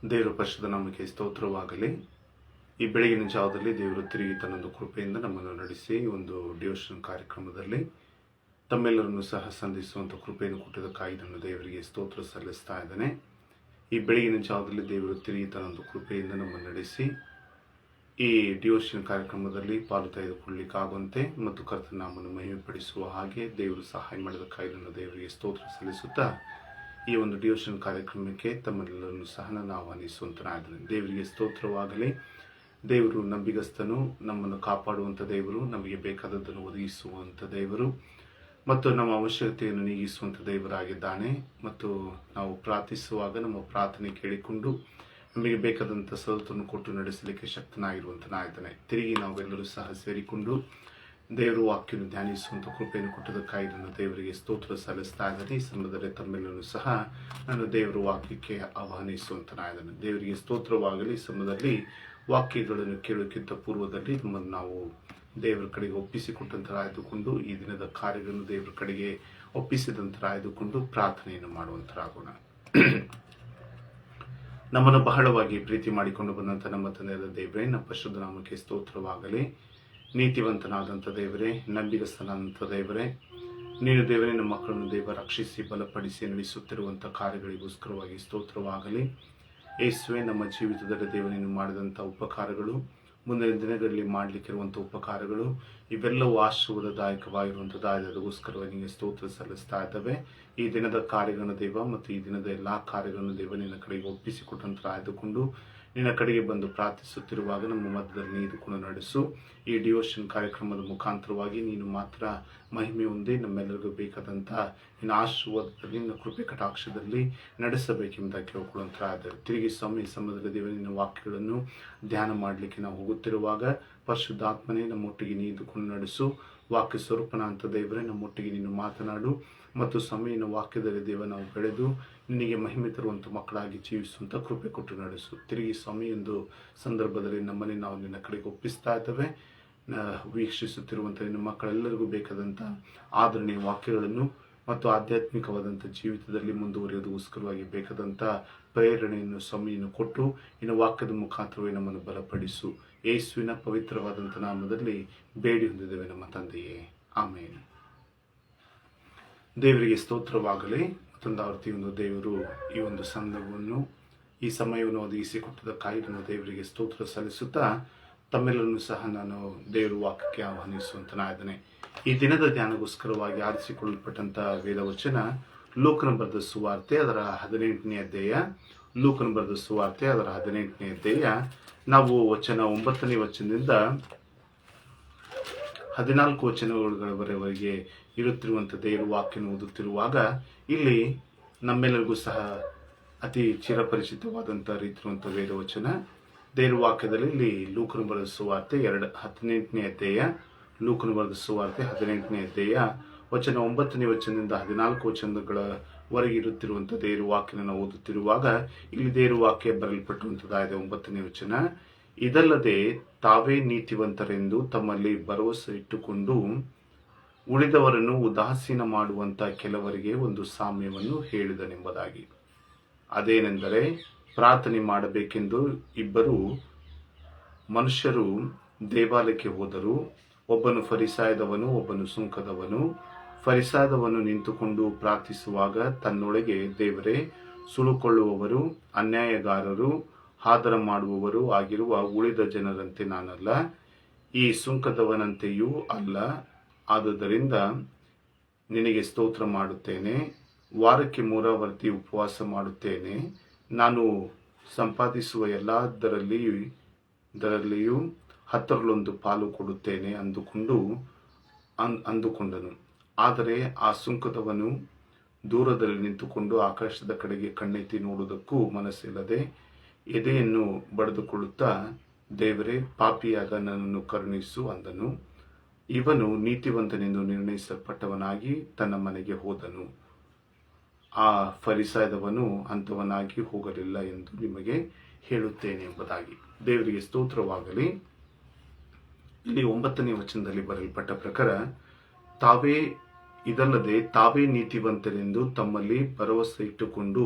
ದೇವರ ಪರಿಶುದ್ಧ ನಾಮಕ್ಕೆ ಸ್ತೋತ್ರವಾಗಲಿ. ಈ ಬೆಳಗಿನ ಜಾವದಲ್ಲಿ ದೇವರು ತಿರುಗಿ ತನ್ನೊಂದು ಕೃಪೆಯಿಂದ ನಮ್ಮನ್ನು ನಡೆಸಿ ಒಂದು ಡಿವೋಷನ್ ಕಾರ್ಯಕ್ರಮದಲ್ಲಿ ತಮ್ಮೆಲ್ಲರನ್ನು ಸಹ ಸಂಧಿಸುವಂಥ ಕೃಪೆಯನ್ನು ಕೊಟ್ಟಿದ್ದಕ್ಕಾಗಿ ನನ್ನ ದೇವರಿಗೆ ಸ್ತೋತ್ರ ಸಲ್ಲಿಸ್ತಾ ಇದ್ದೇನೆ. ಈ ಬೆಳಗಿನ ಜಾವದಲ್ಲಿ ದೇವರು ತಿರುಗಿ ತನ್ನೊಂದು ಕೃಪೆಯಿಂದ ನಮ್ಮನ್ನು ನಡೆಸಿ ಈ ಡಿವೋಷನ್ ಕಾರ್ಯಕ್ರಮದಲ್ಲಿ ಪಾಲು ತೆಗೆದುಕೊಳ್ಳಲಿಕ್ಕಾಗುವಂತೆ ಮತ್ತು ಕರ್ತನ ನಾಮವನ್ನು ಮಹಿಮೆಪಡಿಸುವ ಹಾಗೆ ದೇವರು ಸಹಾಯ ಮಾಡಿದ್ದಕ್ಕಾಗಿ ನನ್ನ ದೇವರಿಗೆ ಸ್ತೋತ್ರ ಸಲ್ಲಿಸುತ್ತಾ ಈ ಒಂದು ಡಿವೋಷನ್ ಕಾರ್ಯಕ್ರಮಕ್ಕೆ ತಮ್ಮೆಲ್ಲರನ್ನು ಸಹ ನಾನು ಆಹ್ವಾನಿಸುವಂತನಾಗಿದ್ದೇನೆ. ದೇವರಿಗೆ ಸ್ತೋತ್ರವಾಗಲಿ. ದೇವರು ನಂಬಿಗಸ್ತನು, ನಮ್ಮನ್ನು ಕಾಪಾಡುವಂಥ ದೇವರು, ನಮಗೆ ಬೇಕಾದದ್ದನ್ನು ಒದಗಿಸುವಂಥ ದೇವರು ಮತ್ತು ನಮ್ಮ ಅವಶ್ಯಕತೆಯನ್ನು ನೀಗಿಸುವಂಥ ದೇವರಾಗಿದ್ದಾನೆ. ಮತ್ತು ನಾವು ಪ್ರಾರ್ಥಿಸುವಾಗ ನಮ್ಮ ಪ್ರಾರ್ಥನೆ ಕೇಳಿಕೊಂಡು ನಮಗೆ ಬೇಕಾದಂಥ ಸವಲತ್ತನ್ನು ಕೊಟ್ಟು ನಡೆಸಲಿಕ್ಕೆ ಶಕ್ತನಾಗಿರುವಂತನಾಗಿದ್ದಾನೆ. ತಿರುಗಿ ನಾವೆಲ್ಲರೂ ಸಹ ಸೇರಿಕೊಂಡು ದೇವರು ವಾಕ್ಯವನ್ನು ಧ್ಯಾನಿಸುವಂಥ ಕೃಪೆಯನ್ನು ಕೊಟ್ಟದಕ್ಕಾಗಿ ನನ್ನ ದೇವರಿಗೆ ಸ್ತೋತ್ರ ಸಲ್ಲಿಸ್ತಾ ಇದ್ದಾನೆ. ಈ ಸಂದರ್ಭದಲ್ಲಿ ತಮ್ಮೆಲ್ಲರೂ ಸಹ ನನ್ನ ದೇವರ ವಾಕ್ಯಕ್ಕೆ ಆಹ್ವಾನಿಸುವಂತನಾಗಿದ್ದಾನೆ. ದೇವರಿಗೆ ಸ್ತೋತ್ರವಾಗಲಿ. ಈ ಸಮಯದಲ್ಲಿ ವಾಕ್ಯಗಳನ್ನು ಕೇಳೋಕ್ಕಿಂತ ಪೂರ್ವದಲ್ಲಿ ನಮ್ಮನ್ನು ನಾವು ದೇವರ ಕಡೆಗೆ ಒಪ್ಪಿಸಿಕೊಟ್ಟಂತರಾಯ್ದುಕೊಂಡು ಈ ದಿನದ ಕಾರ್ಯಗಳನ್ನು ದೇವರ ಕಡೆಗೆ ಒಪ್ಪಿಸಿದಂತರಾಯ್ದುಕೊಂಡು ಪ್ರಾರ್ಥನೆಯನ್ನು ಮಾಡುವಂತರಾಗೋಣ. ನಮ್ಮನ್ನು ಬಹಳವಾಗಿ ಪ್ರೀತಿ ಮಾಡಿಕೊಂಡು ಬಂದಂಥ ನಮ್ಮ ತಂದೆಯಾದ ದೇವರೇ, ನಮ್ಮ ಪರಿಶುದ್ಧ ನಾಮಕ್ಕೆ ಸ್ತೋತ್ರವಾಗಲಿ. ನೀತಿವಂತನಾದಂಥ ದೇವರೇ, ನಂಬಿಗಸ್ತನಾದಂಥ ದೇವರೇ, ನೀನು ದೇವರೇ ನಮ್ಮ ಮಕ್ಕಳನ್ನು ದೇವ ರಕ್ಷಿಸಿ ಬಲಪಡಿಸಿ ನಡೆಸುತ್ತಿರುವಂಥ ಕಾರ್ಯಗಳಿಗೋಸ್ಕರವಾಗಿ ಸ್ತೋತ್ರವಾಗಲಿ. ಯೇಸುವೆ, ನಮ್ಮ ಜೀವಿತದಲ್ಲಿ ದೇವರನ್ನು ಮಾಡಿದಂಥ ಉಪಕಾರಗಳು, ಮುಂದಿನ ದಿನಗಳಲ್ಲಿ ಮಾಡಲಿಕ್ಕಿರುವಂಥ ಉಪಕಾರಗಳು ಇವೆಲ್ಲವೂ ಆಶೀರ್ವಾದದಾಯಕವಾಗಿರುವಂಥದ್ದಾಗಿದೆ. ಅದಕ್ಕೋಸ್ಕರವಾಗಿ ನಿಮಗೆ ಸ್ತೋತ್ರ ಸಲ್ಲಿಸ್ತಾ ಇದ್ದಾವೆ. ಈ ದಿನದ ಕಾರ್ಯಗಳನ್ನು ದೇವ ಮತ್ತು ಈ ದಿನದ ಎಲ್ಲ ಕಾರ್ಯಗಳನ್ನು ದೇವ ನಿನ್ನ ಕಡೆಗೆ ಒಪ್ಪಿಸಿಕೊಟ್ಟಂತ ಆಯ್ದುಕೊಂಡು ನಿನ್ನ ಕಡೆಗೆ ಬಂದು ಪ್ರಾರ್ಥಿಸುತ್ತಿರುವಾಗ ನಮ್ಮ ಮಧ್ಯದಲ್ಲಿ ನೀಡುಕೊಂಡು ನಡೆಸು. ಈ ಡಿವೋಷನ್ ಕಾರ್ಯಕ್ರಮದ ಮುಖಾಂತರವಾಗಿ ನೀನು ಮಾತ್ರ ಮಹಿಮೆ ಹೊಂದಿ ನಮ್ಮೆಲ್ಲರಿಗೂ ಬೇಕಾದಂಥ ನಿನ್ನ ಆಶೀರ್ವಾದದಲ್ಲಿ ನಿನ್ನ ಕೃಪೆ ಕಟಾಕ್ಷದಲ್ಲಿ ನಡೆಸಬೇಕೆಂಬುದಾಗಿ ಕೇಳಿಕೊಳ್ಳುವಂತಾದರೆ ತಿರುಗಿ ಸಮಯದಲ್ಲಿ ದೇವ ನಿನ್ನ ವಾಕ್ಯಗಳನ್ನು ಧ್ಯಾನ ಮಾಡಲಿಕ್ಕೆ ನಾವು ಹೋಗುತ್ತಿರುವಾಗ ಪರಿಶುದ್ಧಾತ್ಮನೇ ನಮ್ಮೊಟ್ಟಿಗೆ ನೀಡುಕೊಂಡು ನಡೆಸು. ವಾಕ್ಯ ಸ್ವರೂಪನ ಅಂತ ದೇವರೇ ನಮ್ಮೊಟ್ಟಿಗೆ ನೀನು ಮಾತನಾಡು ಮತ್ತು ಸಮಯನ ವಾಕ್ಯದಲ್ಲಿ ದೇವ ನಾವು ಬೆಳೆದು ನಿನಗೆ ಮಹಿಮೆ ತರುವಂಥ ಮಕ್ಕಳಾಗಿ ಜೀವಿಸುವಂಥ ಕೃಪೆ ಕೊಟ್ಟು ನಡೆಸು. ತಿರುಗಿ ಸಮಯೊಂದು ಸಂದರ್ಭದಲ್ಲಿ ನಮ್ಮನ್ನೇ ನಾವು ನಿನ್ನ ಕಡೆಗೆ ಒಪ್ಪಿಸ್ತಾ ಇದ್ದೇವೆ. ವೀಕ್ಷಿಸುತ್ತಿರುವಂಥ ನಿನ್ನ ಮಕ್ಕಳೆಲ್ಲರಿಗೂ ಬೇಕಾದಂಥ ಆದರಣೀಯ ವಾಕ್ಯಗಳನ್ನು ಮತ್ತು ಆಧ್ಯಾತ್ಮಿಕವಾದಂಥ ಜೀವಿತದಲ್ಲಿ ಮುಂದುವರಿಯೋದಕ್ಕೋಸ್ಕರವಾಗಿ ಬೇಕಾದಂಥ ಪ್ರೇರಣೆಯನ್ನು ಸಮಯವನ್ನು ಕೊಟ್ಟು ಇನ್ನು ವಾಕ್ಯದ ಮುಖಾಂತರವೇ ನಮ್ಮನ್ನು ಬಲಪಡಿಸು. ಯೇಸುವಿನ ಪವಿತ್ರವಾದಂಥ ನಾಮದಲ್ಲಿ ಬೇಡಿ ಹೊಂದಿದ್ದೇವೆ ನಮ್ಮ ತಂದೆಯೇ, ಆಮೇಲೆ. ದೇವರಿಗೆ ಸ್ತೋತ್ರವಾಗಲಿ. ಮತ್ತೊಂದು ಆವರ್ತಿ ಒಂದು ದೇವರು ಈ ಒಂದು ಸಂದರ್ಭವನ್ನು ಈ ಸಮಯವನ್ನು ಒದಗಿಸಿಕೊಟ್ಟದಕ್ಕಾಗಿ ನನ್ನ ದೇವರಿಗೆ ಸ್ತೋತ್ರ ಸಲ್ಲಿಸುತ್ತಾ ತಮ್ಮೆಲ್ಲರನ್ನು ಸಹ ನಾನು ದೇವರ ವಾಕ್ಯಕ್ಕೆ ಆಹ್ವಾನಿಸುವಂತನಾಗಿದ್ದೇನೆ. ಈ ದಿನದ ಧ್ಯಾನಗೋಸ್ಕರವಾಗಿ ಆರಿಸಿಕೊಳ್ಳಲ್ಪಟ್ಟಂಥ ವೇದವಚನ ಲೂಕನ ಬರೆದ ಸುವಾರ್ತೆ ಅದರ 18ನೇ ಅಧ್ಯಾಯ. ಲೂಕನ ಬರೆದ ಸುವಾರ್ತೆ ಅದರ 18ನೇ ಅಧ್ಯಾಯ. ನಾವು 9ನೇ ವಚನದಿಂದ 14 ವಚನಗಳವರೆಗೆ ಇರುತ್ತಿರುವಂಥ ದೇವರ ವಾಕ್ಯವನ್ನು ಓದುತ್ತಿರುವಾಗ ಇಲ್ಲಿ ನಮ್ಮೆಲ್ಲರಿಗೂ ಸಹ ಅತಿ ಚಿರಪರಿಚಿತವಾದಂಥ ರೀತಿರುವಂಥ ವೇದವಚನ ದೇವರ ವಾಕ್ಯದಲ್ಲಿ ಇಲ್ಲಿ ಲೂಕನ ಬರೆದ ಸುವಾರ್ತೆ 18ನೇ ಅಧ್ಯಾಯ. ಲೂಕನ ಬರೆದ ಸುವಾರ್ತೆ 18ನೇ ಅಧ್ಯಾಯ 9ನೇ ವಚನದಿಂದ 14 ವಚನಗಳವರೆಗೆ ಇರುತ್ತಿರುವಂಥ ದೇವರ ವಾಕ್ಯನ ಓದುತ್ತಿರುವಾಗ ಇಲ್ಲಿ ದೇವರ ವಾಕ್ಯ ಬರೆಯಲ್ಪಟ್ಟುವಂಥದ್ದಾಗಿದೆ. 9ನೇ ವಚನ. ಇದಲ್ಲದೆ ತಾವೇ ನೀತಿವಂತರೆಂದು ತಮ್ಮಲ್ಲಿ ಭರವಸೆ ಇಟ್ಟುಕೊಂಡು ಉಳಿದವರನ್ನು ಉದಾಸೀನ ಮಾಡುವಂಥ ಕೆಲವರಿಗೆ ಒಂದು ಸಾಮ್ಯವನ್ನು ಹೇಳಿದನೆಂಬುದಾಗಿ. ಅದೇನೆಂದರೆ, ಪ್ರಾರ್ಥನೆ ಮಾಡಬೇಕೆಂದು ಇಬ್ಬರು ಮನುಷ್ಯರು ದೇವಾಲಯಕ್ಕೆ ಹೋದರು. ಒಬ್ಬನು ಫರಿಸಾಯದವನು, ಒಬ್ಬನು ಸುಂಕದವನು. ಫರಿಸಾಯದವನು ನಿಂತುಕೊಂಡು ಪ್ರಾರ್ಥಿಸುವಾಗ ತನ್ನೊಳಗೆ, ದೇವರೇ, ಸುಳುಕೊಳ್ಳುವವರು, ಅನ್ಯಾಯಗಾರರು, ಆದರ ಮಾಡುವವರು ಆಗಿರುವ ಉಳಿದ ಜನರಂತೆ ನಾನಲ್ಲ, ಈ ಸುಂಕದವನಂತೆಯೂ ಅಲ್ಲ. ಆದುದರಿಂದ ನಿನಗೆ ಸ್ತೋತ್ರ ಮಾಡುತ್ತೇನೆ. ವಾರಕ್ಕೆ 3 ವರ್ತಿ ಉಪವಾಸ ಮಾಡುತ್ತೇನೆ. ನಾನು ಸಂಪಾದಿಸುವ ಎಲ್ಲದರಲ್ಲಿಯೂ 10 ಪಾಲು ಕೊಡುತ್ತೇನೆ ಅಂದುಕೊಂಡನು. ಆದರೆ ಆ ಸುಂಕದವನು ದೂರದಲ್ಲಿ ನಿಂತುಕೊಂಡು ಆಕಾಶದ ಕಡೆಗೆ ಕಣ್ಣೆತ್ತಿ ನೋಡುವುದಕ್ಕೂ ಮನಸ್ಸಿಲ್ಲದೆ ಎದೆಯನ್ನು ಬಡಿದುಕೊಳ್ಳುತ್ತಾ, ದೇವರೇ, ಪಾಪಿಯಾದ ನನ್ನನ್ನು ಕರುಣಿಸು ಅಂದನು. ಇವನು ನೀತಿವಂತನೆಂದು ನಿರ್ಣಯಿಸಲ್ಪಟ್ಟವನಾಗಿ ತನ್ನ ಮನೆಗೆ ಹೋದನು. ಆ ಫರಿಸಾಯದವನು ಅಂಥವನಾಗಿ ಹೋಗಲಿಲ್ಲ ಎಂದು ನಿಮಗೆ ಹೇಳುತ್ತೇನೆ ಎಂಬುದಾಗಿ. ದೇವರಿಗೆ ಸ್ತೋತ್ರವಾಗಲಿ. ಇಲ್ಲಿ 9ನೇ ವಚನದಲ್ಲಿ ಬರೆಯಲ್ಪಟ್ಟ ಪ್ರಕಾರ ಇದಲ್ಲದೆ ತಾವೇ ನೀತಿವಂತರೆಂದು ತಮ್ಮಲ್ಲಿ ಭರವಸೆ ಇಟ್ಟುಕೊಂಡು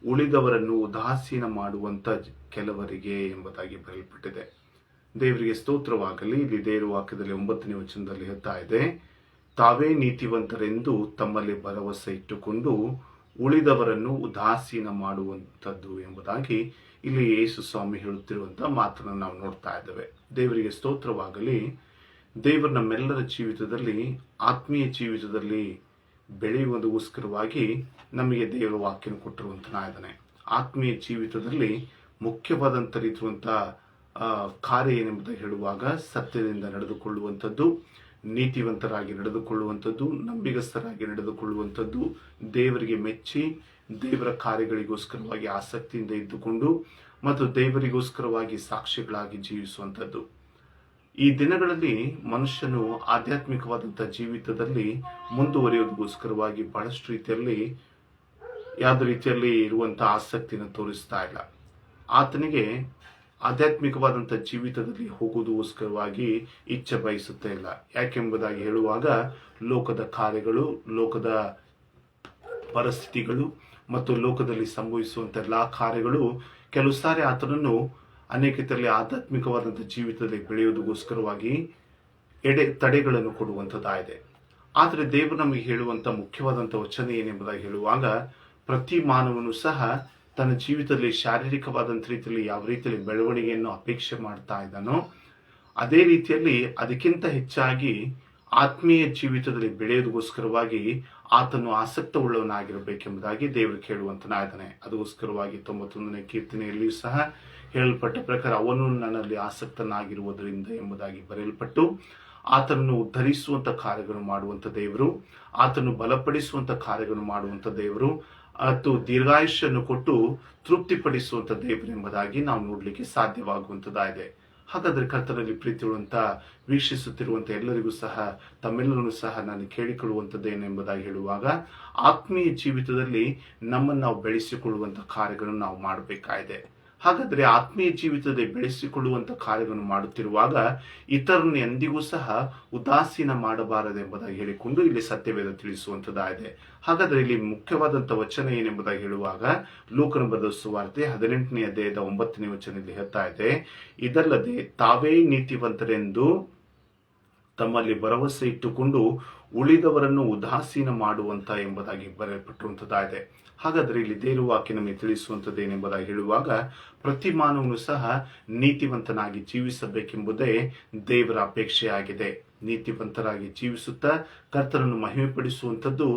ಉಳಿದವರನ್ನು ಉದಾಸೀನ ಮಾಡುವಂತ ಕೆಲವರಿಗೆ ಎಂಬುದಾಗಿ ಬರೆಯಲ್ಪಟ್ಟಿದೆ. ದೇವರಿಗೆ ಸ್ತೋತ್ರವಾಗಲಿ. ಇಲ್ಲಿ ದೇವರ ವಾಕ್ಯದಲ್ಲಿ 9ನೇ ವಚನದಲ್ಲಿ ಹೇಳ್ತಾ ಇದೆ, ತಾವೇ ನೀತಿವಂತರೆಂದು ತಮ್ಮಲ್ಲಿ ಭರವಸೆ ಇಟ್ಟುಕೊಂಡು ಉಳಿದವರನ್ನು ಉದಾಸೀನ ಮಾಡುವಂಥದ್ದು ಎಂಬುದಾಗಿ ಇಲ್ಲಿ ಯೇಸು ಸ್ವಾಮಿ ಹೇಳುತ್ತಿರುವಂತಹ ಮಾತನ್ನು ನಾವು ನೋಡ್ತಾ ಇದ್ದೇವೆ. ದೇವರಿಗೆ ಸ್ತೋತ್ರವಾಗಲಿ. ದೇವರು ನಮ್ಮೆಲ್ಲರ ಜೀವಿತದಲ್ಲಿ, ಆತ್ಮೀಯ ಜೀವಿತದಲ್ಲಿ ಬೆಳೆಯುವುದಕ್ಕೋಸ್ಕರವಾಗಿ ನಮಗೆ ದೇವರ ವಾಕ್ಯನ ಕೊಟ್ಟಿರುವಂತನಾಗಿದ್ದಾನೆ. ಆತ್ಮೀಯ ಜೀವಿತದಲ್ಲಿ ಮುಖ್ಯವಾದಂಥ ರೀತಿಯುವಂತಹ ಕಾರ್ಯ ಏನೆಂಬುದಾಗಿ ಹೇಳುವಾಗ ಸತ್ಯದಿಂದ ನಡೆದುಕೊಳ್ಳುವಂಥದ್ದು, ನೀತಿವಂತರಾಗಿ ನಡೆದುಕೊಳ್ಳುವಂಥದ್ದು, ನಂಬಿಗಸ್ತರಾಗಿ ನಡೆದುಕೊಳ್ಳುವಂಥದ್ದು, ದೇವರಿಗೆ ಮೆಚ್ಚಿ ದೇವರ ಕಾರ್ಯಗಳಿಗೋಸ್ಕರವಾಗಿ ಆಸಕ್ತಿಯಿಂದ ಇದ್ದುಕೊಂಡು ಮತ್ತು ದೇವರಿಗೋಸ್ಕರವಾಗಿ ಸಾಕ್ಷಿಗಳಾಗಿ ಜೀವಿಸುವಂಥದ್ದು. ಈ ದಿನಗಳಲ್ಲಿ ಮನುಷ್ಯನು ಆಧ್ಯಾತ್ಮಿಕವಾದಂಥ ಜೀವಿತದಲ್ಲಿ ಮುಂದುವರಿಯೋದಕ್ಕೋಸ್ಕರವಾಗಿ ಬಹಳಷ್ಟು ರೀತಿಯಲ್ಲಿ ಯಾವುದೇ ರೀತಿಯಲ್ಲಿ ಇರುವಂತಹ ಆಸಕ್ತಿಯನ್ನು ತೋರಿಸ್ತಾ ಇಲ್ಲ. ಆತನಿಗೆ ಆಧ್ಯಾತ್ಮಿಕವಾದಂಥ ಜೀವಿತದಲ್ಲಿ ಹೋಗುವುದಕ್ಕೋಸ್ಕರವಾಗಿ ಇಚ್ಛೆ ಬಯಸುತ್ತಾ ಇಲ್ಲ. ಯಾಕೆಂಬುದಾಗಿ ಹೇಳುವಾಗ ಲೋಕದ ಕಾರ್ಯಗಳು, ಲೋಕದ ಪರಿಸ್ಥಿತಿಗಳು ಮತ್ತು ಲೋಕದಲ್ಲಿ ಸಂಭವಿಸುವಂಥ ಎಲ್ಲ ಕಾರ್ಯಗಳು ಕೆಲವು ಸಾರಿ ಆತನನ್ನು ಅನೇಕ ರೀತಿಯಲ್ಲಿ ಆಧ್ಯಾತ್ಮಿಕವಾದಂಥ ಜೀವಿತದಲ್ಲಿ ಬೆಳೆಯುವುದಕ್ಕೋಸ್ಕರವಾಗಿ ತಡೆಗಳನ್ನು ಕೊಡುವಂಥದ್ದಾಗಿದೆ. ಆದರೆ ದೇವರು ನಮಗೆ ಹೇಳುವಂಥ ಮುಖ್ಯವಾದಂಥ ವಚನ ಏನೆಂಬುದಾಗಿ ಹೇಳುವಾಗ ಪ್ರತಿ ಮಾನವನು ಸಹ ತನ್ನ ಜೀವಿತದಲ್ಲಿ ಶಾರೀರಿಕವಾದಂಥ ರೀತಿಯಲ್ಲಿ ಯಾವ ರೀತಿಯಲ್ಲಿ ಬೆಳವಣಿಗೆಯನ್ನು ಅಪೇಕ್ಷೆ ಮಾಡ್ತಾ ಇದ್ದಾನೋ ಅದೇ ರೀತಿಯಲ್ಲಿ ಅದಕ್ಕಿಂತ ಹೆಚ್ಚಾಗಿ ಆತ್ಮೀಯ ಜೀವಿತದಲ್ಲಿ ಬೆಳೆಯೋದಕ್ಕೋಸ್ಕರವಾಗಿ ಆತನು ಆಸಕ್ತವುಳ್ಳವನಾಗಿರಬೇಕೆಂಬುದಾಗಿ ದೇವರು ಕೇಳುವಂತನಾಗಿದ್ದಾನೆ. ಅದಕ್ಕೋಸ್ಕರವಾಗಿ 91ನೇ ಕೀರ್ತನೆಯಲ್ಲಿಯೂ ಸಹ ಹೇಳಲ್ಪಟ್ಟ ಪ್ರಕಾರ ಅವನು ನನ್ನಲ್ಲಿ ಆಸಕ್ತನಾಗಿರುವುದರಿಂದ ಎಂಬುದಾಗಿ ಬರೆಯಲ್ಪಟ್ಟು ಆತನನ್ನು ಉದ್ಧರಿಸುವಂತ ಕಾರ್ಯಗಳನ್ನು ಮಾಡುವಂತ ದೇವರು, ಆತನು ಬಲಪಡಿಸುವಂತ ಕಾರ್ಯಗಳನ್ನು ಮಾಡುವಂತ ದೇವರು, ಮತ್ತು ದೀರ್ಘಾಯುಷ್ಯನ್ನು ಕೊಟ್ಟು ತೃಪ್ತಿಪಡಿಸುವಂತ ದೇವರು ಎಂಬುದಾಗಿ ನಾವು ನೋಡ್ಲಿಕ್ಕೆ ಸಾಧ್ಯವಾಗುವಂತದ್ದಾಗಿದೆ. ಹಾಗಾದ್ರೆ ಕರ್ತನಲ್ಲಿ ಪ್ರೀತಿಯುಳ್ಳಂತ ವೀಕ್ಷಿಸುತ್ತಿರುವಂತ ಎಲ್ಲರಿಗೂ ಸಹ ತಮ್ಮೆಲ್ಲರೂ ಸಹ ನಾನು ಕೇಳಿಕೊಳ್ಳುವಂಥದ್ದೇನೆಂಬುದಾಗಿ ಹೇಳುವಾಗ ಆತ್ಮೀಯ ಜೀವಿತದಲ್ಲಿ ನಮ್ಮನ್ನು ನಾವು ಬೆಳೆಸಿಕೊಳ್ಳುವಂತ ಕಾರ್ಯಗಳನ್ನು ನಾವು ಮಾಡಬೇಕಾಗಿದೆ. ಹಾಗಾದ್ರೆ ಆತ್ಮೀಯ ಜೀವಿತದಲ್ಲಿ ಬೆಳೆಸಿಕೊಳ್ಳುವಂತ ಕಾರ್ಯವನ್ನು ಮಾಡುತ್ತಿರುವಾಗ ಇತರನ್ನು ಎಂದಿಗೂ ಸಹ ಉದಾಸೀನ ಮಾಡಬಾರದೆಂಬುದಾಗಿ ಹೇಳಿಕೊಂಡು ಇಲ್ಲಿ ಸತ್ಯವೇದ ತಿಳಿಸುವಂತದ್ದಾಗಿದೆ. ಹಾಗಾದ್ರೆ ಇಲ್ಲಿ ಮುಖ್ಯವಾದಂತ ವಚನ ಏನೆಂಬುದಾಗಿ ಹೇಳುವಾಗ ಲೂಕನ ಬರೆದ ಸುವಾರ್ತೆ 18ನೇ ಅಧ್ಯಾಯದ 9ನೇ ವಚನದಲ್ಲಿ ಹೇಳ್ತಾ ಇದೆ, ಇದಲ್ಲದೆ ತಾವೇ ನೀತಿವಂತರೆಂದು ತಮ್ಮಲ್ಲಿ ಭರವಸೆ ಇಟ್ಟುಕೊಂಡು ಉಳಿದವರನ್ನು ಉದಾಸೀನ ಮಾಡುವಂತ ಎಂಬುದಾಗಿ ಬರೆಯಲ್ಪಟ್ಟಿರುವಂತದ್ದಾಗಿದೆ. ಹಾಗಾದ್ರೆ ಇಲ್ಲಿ ದೇವರ ವಾಕ್ಯ ನಮಗೆ ತಿಳಿಸುವಂಥದ್ದು ಏನೆಂಬುದಾಗಿ ಹೇಳುವಾಗ ಪ್ರತಿ ಮಾನವನು ಸಹ ನೀತಿವಂತನಾಗಿ ಜೀವಿಸಬೇಕೆಂಬುದೇ ದೇವರ ಅಪೇಕ್ಷೆಯಾಗಿದೆ. ನೀತಿವಂತರಾಗಿ ಜೀವಿಸುತ್ತಾ ಕರ್ತನನ್ನು ಮಹಿಮೆಪಡಿಸುವಂಥದ್ದು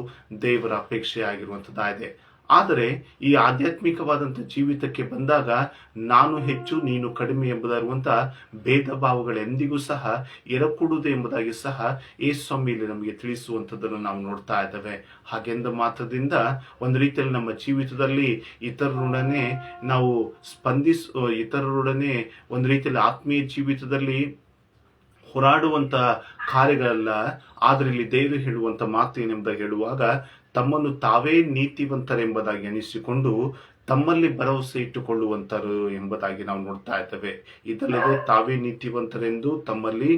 ದೇವರ ಅಪೇಕ್ಷೆಯಾಗಿರುವಂಥದ್ದಾಗಿದೆ. ಆದರೆ ಈ ಆಧ್ಯಾತ್ಮಿಕವಾದಂಥ ಜೀವಿತಕ್ಕೆ ಬಂದಾಗ ನಾನು ಹೆಚ್ಚು ನೀನು ಕಡಿಮೆ ಎಂಬುದಿರುವಂಥ ಭೇದ ಭಾವಗಳೆಂದಿಗೂ ಸಹ ಇರಕೂಡುವುದು ಎಂಬುದಾಗಿ ಸಹ ಯೇಸುಸ್ವಾಮಿಯಲ್ಲಿ ನಮಗೆ ತಿಳಿಸುವಂಥದ್ದನ್ನು ನಾವು ನೋಡ್ತಾ ಇದ್ದೇವೆ. ಹಾಗೆಂದ ಮಾತ್ರದಿಂದ ಒಂದು ರೀತಿಯಲ್ಲಿ ನಮ್ಮ ಜೀವಿತದಲ್ಲಿ ಇತರರೊಡನೆ ನಾವು ಇತರರೊಡನೆ ಒಂದು ರೀತಿಯಲ್ಲಿ ಆತ್ಮೀಯ ಜೀವಿತದಲ್ಲಿ ಹೋರಾಡುವಂತ ಕಾರ್ಯಗಳಲ್ಲ. ಆದರೆ ಇಲ್ಲಿ ದೇವರು ಹೇಳುವಂತ ಮಾತು ಏನೆಂಬುದಾಗಿ ಹೇಳುವಾಗ ತಮ್ಮನ್ನು ತಾವೇ ನೀತಿವಂತರೆಂಬುದಾಗಿ ಎನಿಸಿಕೊಂಡು ತಮ್ಮಲ್ಲಿ ಭರವಸೆ ಇಟ್ಟುಕೊಳ್ಳುವಂತರು ಎಂಬುದಾಗಿ ನಾವು ನೋಡ್ತಾ ಇದ್ದೇವೆ. ಇದಲ್ಲದೆ ತಾವೇ ನೀತಿವಂತರೆಂದು ತಮ್ಮಲ್ಲಿ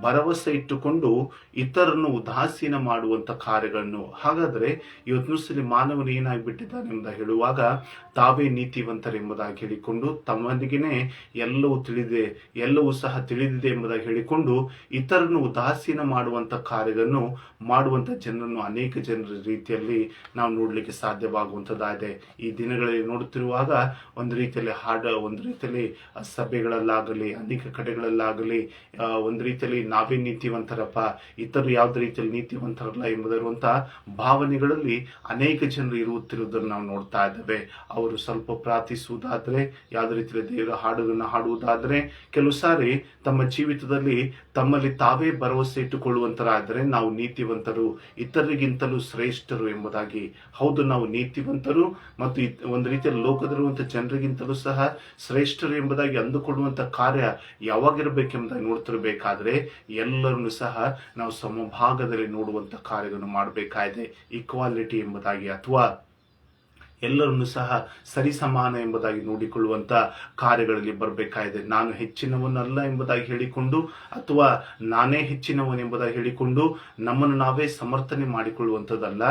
ಭರವಸೆ ಇಟ್ಟುಕೊಂಡು ಇತರನ್ನು ಉದಾಸೀನ ಮಾಡುವಂತ ಕಾರ್ಯಗಳನ್ನು. ಹಾಗಾದ್ರೆ ಇವತ್ತು ಮಾನವನು ಏನಾಗ್ಬಿಟ್ಟಿದ್ದಾನೆ ಎಂಬುದಾಗಿ ಹೇಳುವಾಗ ತಾವೇ ನೀತಿವಂತರೆಂಬುದಾಗಿ ಹೇಳಿಕೊಂಡು ತಮ್ಮನಿಗೇನೆ ಎಲ್ಲವೂ ಸಹ ತಿಳಿದಿದೆ ಎಂಬುದಾಗಿ ಹೇಳಿಕೊಂಡು ಇತರನ್ನು ಉದಾಸೀನ ಮಾಡುವಂತ ಕಾರ್ಯಗಳನ್ನು ಮಾಡುವಂತ ಜನರನ್ನು ಅನೇಕ ಜನರ ರೀತಿಯಲ್ಲಿ ನಾವು ನೋಡ್ಲಿಕ್ಕೆ ಸಾಧ್ಯವಾಗುವಂತದ್ದಾಗಿದೆ. ಈ ದಿನಗಳಲ್ಲಿ ನೋಡುತ್ತಿರುವಾಗ ಒಂದು ರೀತಿಯಲ್ಲಿ ಸಭೆಗಳಲ್ಲಾಗಲಿ ಅನೇಕ ಕಡೆಗಳಲ್ಲಾಗಲಿ ಒಂದು ರೀತಿಯಲ್ಲಿ ನಾವೇ ನೀತಿವಂತರಪ್ಪ, ಇತರರು ಯಾವುದೇ ರೀತಿಯಲ್ಲಿ ನೀತಿವಂತರಲ್ಲ ಎಂಬುದಿರುವಂತಹ ಭಾವನೆಗಳಲ್ಲಿ ಅನೇಕ ಜನರು ಇರುತ್ತಿರುವುದನ್ನು ನಾವು ನೋಡ್ತಾ ಇದ್ದೇವೆ. ಅವರು ಸ್ವಲ್ಪ ಪ್ರಾರ್ಥಿಸುವುದಾದ್ರೆ, ಯಾವುದೇ ರೀತಿಯಲ್ಲಿ ದೇವರ ಹಾಡುಗಳನ್ನು ಹಾಡುವುದಾದ್ರೆ, ಕೆಲವು ಸಾರಿ ತಮ್ಮ ಜೀವಿತದಲ್ಲಿ ತಮ್ಮಲ್ಲಿ ತಾವೇ ಭರವಸೆ ಇಟ್ಟುಕೊಳ್ಳುವಂತರಾದರೆ ನಾವು ನೀತಿವಂತರು, ಇತರರಿಗಿಂತಲೂ ಶ್ರೇಷ್ಠರು ಎಂಬುದಾಗಿ. ಹೌದು, ನಾವು ನೀತಿವಂತರು ಮತ್ತು ಒಂದು ರೀತಿಯಲ್ಲಿ ಲೋಕದಲ್ಲಿರುವಂತಹ ಜನರಿಗಿಂತಲೂ ಸಹ ಶ್ರೇಷ್ಠರು ಎಂಬುದಾಗಿ ಅಂದುಕೊಳ್ಳುವಂತ ಕಾರ್ಯ ಯಾವಾಗಿರಬೇಕೆಂಬುದಾಗಿ ನೋಡ್ತಿರ್ಬೇಕಾದ್ರೆ ಎಲ್ಲರನ್ನು ಸಹ ನಾವು ಸಮಭಾಗದಲ್ಲಿ ನೋಡುವಂತ ಕಾರ್ಯಗಳನ್ನು ಮಾಡಬೇಕಾಗಿದೆ. ಈಕ್ವಾಲಿಟಿ ಎಂಬುದಾಗಿ ಅಥವಾ ಎಲ್ಲರನ್ನು ಸಹ ಸರಿಸಮಾನ ಎಂಬುದಾಗಿ ನೋಡಿಕೊಳ್ಳುವಂತ ಕಾರ್ಯಗಳಲ್ಲಿ ಬರಬೇಕಾಗಿದೆ. ನಾನು ಹೆಚ್ಚಿನವನಲ್ಲ ಎಂಬುದಾಗಿ ಹೇಳಿಕೊಂಡು ಅಥವಾ ನಾನೇ ಹೆಚ್ಚಿನವನೆಂಬುದಾಗಿ ಹೇಳಿಕೊಂಡು ನಮ್ಮನ್ನು ನಾವೇ ಸಮರ್ಥನೆ ಮಾಡಿಕೊಳ್ಳುವಂಥದ್ದಲ್ಲ.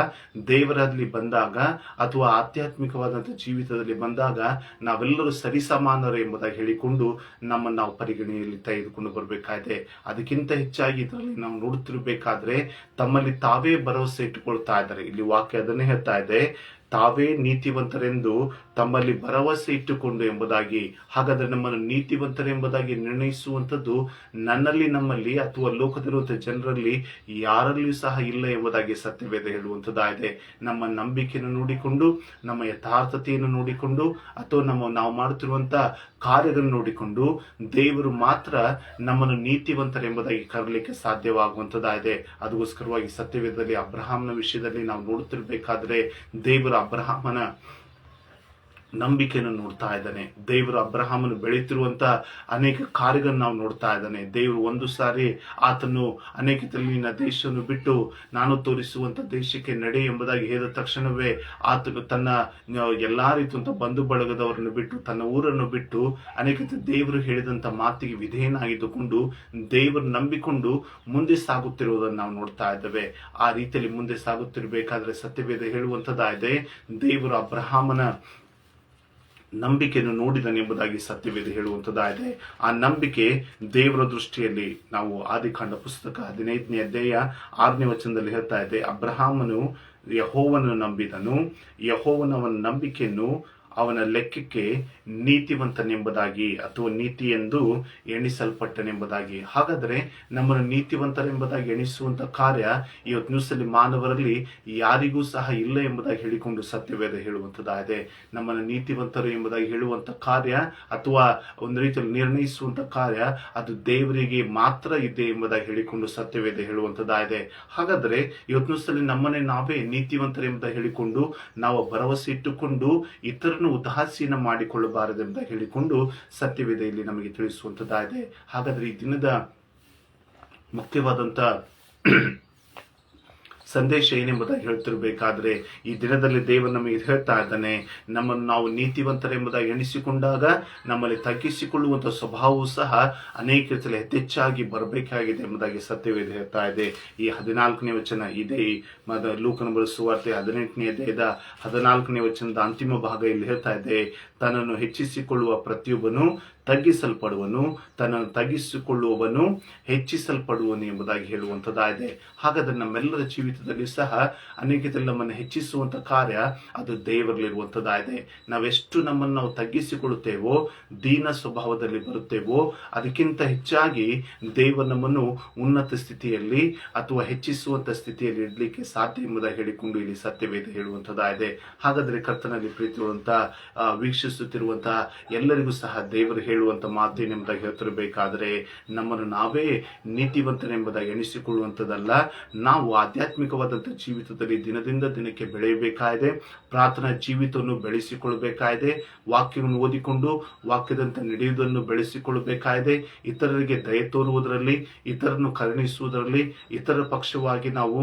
ದೇವರಲ್ಲಿ ಬಂದಾಗ ಅಥವಾ ಆಧ್ಯಾತ್ಮಿಕವಾದಂಥ ಜೀವಿತದಲ್ಲಿ ಬಂದಾಗ ನಾವೆಲ್ಲರೂ ಸರಿಸಮಾನರು ಎಂಬುದಾಗಿ ಹೇಳಿಕೊಂಡು ನಮ್ಮನ್ನು ನಾವು ಪರಿಗಣನೆಯಲ್ಲಿ ತೆಗೆದುಕೊಂಡು ಬರಬೇಕಾಗಿದೆ. ಅದಕ್ಕಿಂತ ಹೆಚ್ಚಾಗಿ ಇದರಲ್ಲಿ ನಾವು ನೋಡುತ್ತಿರಬೇಕಾದ್ರೆ ತಮ್ಮಲ್ಲಿ ತಾವೇ ಭರವಸೆ ಇಟ್ಟುಕೊಳ್ತಾ ಇದ್ದಾರೆ. ಇಲ್ಲಿ ವಾಕ್ಯ ಅದನ್ನೇ ಹೇಳ್ತಾ ಇದೆ, ತಾವೇ ನೀತಿವಂತರೆಂದು ತಮ್ಮಲ್ಲಿ ಭರವಸೆ ಇಟ್ಟುಕೊಂಡು ಎಂಬುದಾಗಿ. ಹಾಗಾದ್ರೆ ನಮ್ಮನ್ನು ನೀತಿವಂತರೆಂಬುದಾಗಿ ನಿರ್ಣಯಿಸುವಂಥದ್ದು ನನ್ನಲ್ಲಿ, ನಮ್ಮಲ್ಲಿ ಅಥವಾ ಲೋಕದಲ್ಲಿರುವಂಥ ಜನರಲ್ಲಿ ಯಾರಲ್ಲಿಯೂ ಸಹ ಇಲ್ಲ ಎಂಬುದಾಗಿ ಸತ್ಯವೇದ ಹೇಳುವಂಥದ್ದಾಗಿದೆ. ನಮ್ಮ ನಂಬಿಕೆಯನ್ನು ನೋಡಿಕೊಂಡು, ನಮ್ಮ ಯಥಾರ್ಥತೆಯನ್ನು ನೋಡಿಕೊಂಡು, ಅಥವಾ ನಾವು ಮಾಡುತ್ತಿರುವಂಥ ಕಾರ್ಯಗಳನ್ನು ನೋಡಿಕೊಂಡು ದೇವರು ಮಾತ್ರ ನಮ್ಮನ್ನು ನೀತಿವಂತರೆಂಬುದಾಗಿ ಕರಲಿಕ್ಕೆ ಸಾಧ್ಯವಾಗುವಂಥದ್ದಾಗಿದೆ. ಅದಕ್ಕೋಸ್ಕರವಾಗಿ ಸತ್ಯವೇದದಲ್ಲಿ ಅಬ್ರಹಾಮನ ವಿಷಯದಲ್ಲಿ ನಾವು ನೋಡುತ್ತಿರಬೇಕಾದ್ರೆ ದೇವರು ಅಬ್ರಹಾಮನ ನಂಬಿಕೆಯನ್ನು ನೋಡ್ತಾ ಇದ್ದಾನೆ. ದೇವರು ಅಬ್ರಹಾಮನು ಬೆಳೀತಿರುವಂತ ಅನೇಕ ಕಾರ್ಯಗಳನ್ನು ನಾವು ನೋಡ್ತಾ ಇದ್ದಾನೆ. ದೇವರು ಒಂದು ಸಾರಿ ಆತನು ಅನೇಕದಲ್ಲಿ ನಿನ್ನ ದೇಶವನ್ನು ಬಿಟ್ಟು ನಾನು ತೋರಿಸುವಂತ ದೇಶಕ್ಕೆ ನಡೆ ಎಂಬುದಾಗಿ ಹೇಳಿದ ತಕ್ಷಣವೇ ಆತನು ತನ್ನ ಎಲ್ಲಾ ರೀತಿಯಂತ ಬಂಧು ಬಳಗದವರನ್ನು ಬಿಟ್ಟು, ತನ್ನ ಊರನ್ನು ಬಿಟ್ಟು ಅನೇಕ ದೇವರು ಹೇಳಿದಂತ ಮಾತಿಗೆ ವಿಧೇಯನಾಗಿದ್ದುಕೊಂಡು ದೇವರು ನಂಬಿಕೊಂಡು ಮುಂದೆ ಸಾಗುತ್ತಿರುವುದನ್ನು ನಾವು ನೋಡ್ತಾ ಇದ್ದೇವೆ. ಆ ರೀತಿಯಲ್ಲಿ ಮುಂದೆ ಸಾಗುತ್ತಿರಬೇಕಾದ್ರೆ ಸತ್ಯವೇದ ಹೇಳುವಂತದ್ದಾಗಿದೆ, ದೇವರು ಅಬ್ರಹಾಮನ ನಂಬಿಕೆಯನ್ನು ನೋಡಿದನೆಂಬುದಾಗಿ ಸತ್ಯವೇದ ಹೇಳುವಂಥದ್ದಾಗಿದೆ. ಆ ನಂಬಿಕೆ ದೇವರ ದೃಷ್ಟಿಯಲ್ಲಿ ನಾವು ಆದಿಕಾಂಡ ಪುಸ್ತಕ 15ನೇ ಅಧ್ಯಾಯ 6ನೇ ವಚನದಲ್ಲಿ ಹೇಳ್ತಾ ಇದೆ, ಅಬ್ರಹಾಮನು ಯೆಹೋವನನ್ನು ನಂಬಿದನು, ಯೆಹೋವನ ನಂಬಿಕೆಯನ್ನು ಅವನ ಲೆಕ್ಕಕ್ಕೆ ನೀತಿವಂತನೆಂಬುದಾಗಿ ಅಥವಾ ನೀತಿ ಎಂದು ಎಣಿಸಲ್ಪಟ್ಟನೆಂಬುದಾಗಿ. ಹಾಗಾದರೆ ನಮ್ಮನ್ನು ನೀತಿವಂತರೆಂಬುದಾಗಿ ಎಣಿಸುವಂತ ಕಾರ್ಯ ಇವತ್ತು ನ್ಯೂಸಲ್ಲಿ ಮಾನವರಲ್ಲಿ ಯಾರಿಗೂ ಸಹ ಇಲ್ಲ ಎಂಬುದಾಗಿ ಹೇಳಿಕೊಂಡು ಸತ್ಯವೇದ ಹೇಳುವಂಥದ್ದಾಗಿದೆ. ನಮ್ಮನ್ನು ನೀತಿವಂತರು ಎಂಬುದಾಗಿ ಹೇಳುವಂತ ಕಾರ್ಯ ಅಥವಾ ಒಂದು ರೀತಿಯಲ್ಲಿ ನಿರ್ಣಯಿಸುವಂತ ಕಾರ್ಯ ಅದು ದೇವರಿಗೆ ಮಾತ್ರ ಇದೆ ಎಂಬುದಾಗಿ ಹೇಳಿಕೊಂಡು ಸತ್ಯವೇದ ಹೇಳುವಂಥದ್ದಾಗಿದೆ. ಹಾಗಾದರೆ ಇವತ್ತು ನ್ಯೂಸಲ್ಲಿ ನಮ್ಮನ್ನೇ ನಾವೇ ನೀತಿವಂತರೆಂಬುದಾಗಿ ಹೇಳಿಕೊಂಡು ನಾವು ಭರವಸೆ ಇಟ್ಟುಕೊಂಡು ಇತರನ್ನು ಉದಾಸೀನ ಮಾಡಿಕೊಳ್ಳಬಾರದೆಂಬ ಹೇಳಿಕೊಂಡು ಸತ್ಯವೇದ ಇಲ್ಲಿ ನಮಗೆ ತಿಳಿಸುವಂತದ್ದಾಗಿದೆ. ಹಾಗಾದ್ರೆ ಈ ದಿನದ ಮುಖ್ಯವಾದಂತ ಸಂದೇಶ ಏನೆಂಬುದಾಗಿ ಹೇಳ್ತಿರ್ಬೇಕಾದ್ರೆ ಈ ದಿನದಲ್ಲಿ ದೇವರು ನಮಗೆ ಹೇಳ್ತಾ ಇದ್ದಾನೆ, ನಮ್ಮನ್ನು ನಾವು ನೀತಿವಂತರೆಂಬುದಾಗಿ ಎಣಿಸಿಕೊಂಡಾಗ ನಮ್ಮಲ್ಲಿ ತಗ್ಗಿಸಿಕೊಳ್ಳುವಂತಹ ಸ್ವಭಾವವು ಸಹ ಅನೇಕ ರೀತಿಯಲ್ಲಿ ಹೆಚ್ಚೆಚ್ಚಾಗಿ ಬರಬೇಕಾಗಿದೆ ಎಂಬುದಾಗಿ ಸತ್ಯವೇದ ಹೇಳ್ತಾ ಇದೆ. ಈ 14ನೇ ವಚನ ಇದೆ, ಲೂಕನ ಬರೆದ ಸುವಾರ್ತೆ 18ನೇ ಅಧ್ಯಾಯದ 14ನೇ ವಚನದ ಅಂತಿಮ ಭಾಗ ಇಲ್ಲಿ ಹೇಳ್ತಾ ಇದೆ, ತನ್ನನ್ನು ಹೆಚ್ಚಿಸಿಕೊಳ್ಳುವ ಪ್ರತಿಯೊಬ್ಬನು ತಗ್ಗಿಸಲ್ಪಡುವನು, ತನ್ನನ್ನು ತಗ್ಗಿಸಿಕೊಳ್ಳುವವನು ಹೆಚ್ಚಿಸಲ್ಪಡುವನು ಎಂಬುದಾಗಿ ಹೇಳುವಂಥದ್ದಾಗಿದೆ. ಹಾಗಾದ್ರೆ ನಮ್ಮೆಲ್ಲರ ಜೀವಿತದಲ್ಲಿ ಸಹ ಅನೇಕದಲ್ಲಿ ನಮ್ಮನ್ನು ಹೆಚ್ಚಿಸುವಂತ ಕಾರ್ಯ ಅದು ದೇವರಲ್ಲಿರುವಂಥದ್ದಾಗಿದೆ. ನಾವೆಷ್ಟು ನಮ್ಮನ್ನು ನಾವು ತಗ್ಗಿಸಿಕೊಳ್ಳುತ್ತೇವೋ, ದೀನ ಸ್ವಭಾವದಲ್ಲಿ ಬರುತ್ತೇವೋ, ಅದಕ್ಕಿಂತ ಹೆಚ್ಚಾಗಿ ದೇವರು ನಮ್ಮನ್ನು ಉನ್ನತ ಸ್ಥಿತಿಯಲ್ಲಿ ಅಥವಾ ಹೆಚ್ಚಿಸುವಂತ ಸ್ಥಿತಿಯಲ್ಲಿ ಇಡಲಿಕ್ಕೆ ಸಾಧ್ಯ ಎಂಬುದಾಗಿ ಹೇಳಿಕೊಂಡು ಇಲ್ಲಿ ಸತ್ಯವೇದ ಹೇಳುವಂಥದ್ದಾಗಿದೆ. ಹಾಗಾದ್ರೆ ಕರ್ತನಲ್ಲಿ ಪ್ರೀತಿಯುವಂತ ವೀಕ್ಷಿಸುತ್ತಿರುವಂತಹ ಎಲ್ಲರಿಗೂ ಸಹ ದೇವರು ಹೇಳುವಂತ ಮಾತೇನೆಂಬುದಾಗಿ ಹೇಳ್ತಿರಬೇಕಾದ್ರೆ ನಮ್ಮನ್ನು ನಾವೇ ನೀತಿವಂತನೆಂಬುದಾಗಿ ಎಣಿಸಿಕೊಳ್ಳುವಂಥದ್ದಲ್ಲ. ನಾವು ಆಧ್ಯಾತ್ಮಿಕವಾದಂತಹ ಜೀವಿತದಲ್ಲಿ ದಿನದಿಂದ ದಿನಕ್ಕೆ ಬೆಳೆಯಬೇಕಾಗಿದೆ. ಪ್ರಾರ್ಥನಾ ಜೀವಿತವನ್ನು ಬೆಳೆಸಿಕೊಳ್ಳಬೇಕಾಗಿದೆ. ವಾಕ್ಯವನ್ನು ಓದಿಕೊಂಡು ವಾಕ್ಯದಂತೆ ನಡೆಯುವುದನ್ನು ಬೆಳೆಸಿಕೊಳ್ಳಬೇಕಾಗಿದೆ. ಇತರರಿಗೆ ದಯೆ ತೋರುವುದರಲ್ಲಿ, ಇತರನ್ನು ಕರುಣಿಸುವುದರಲ್ಲಿ, ಇತರ ಪಕ್ಷವಾಗಿ ನಾವು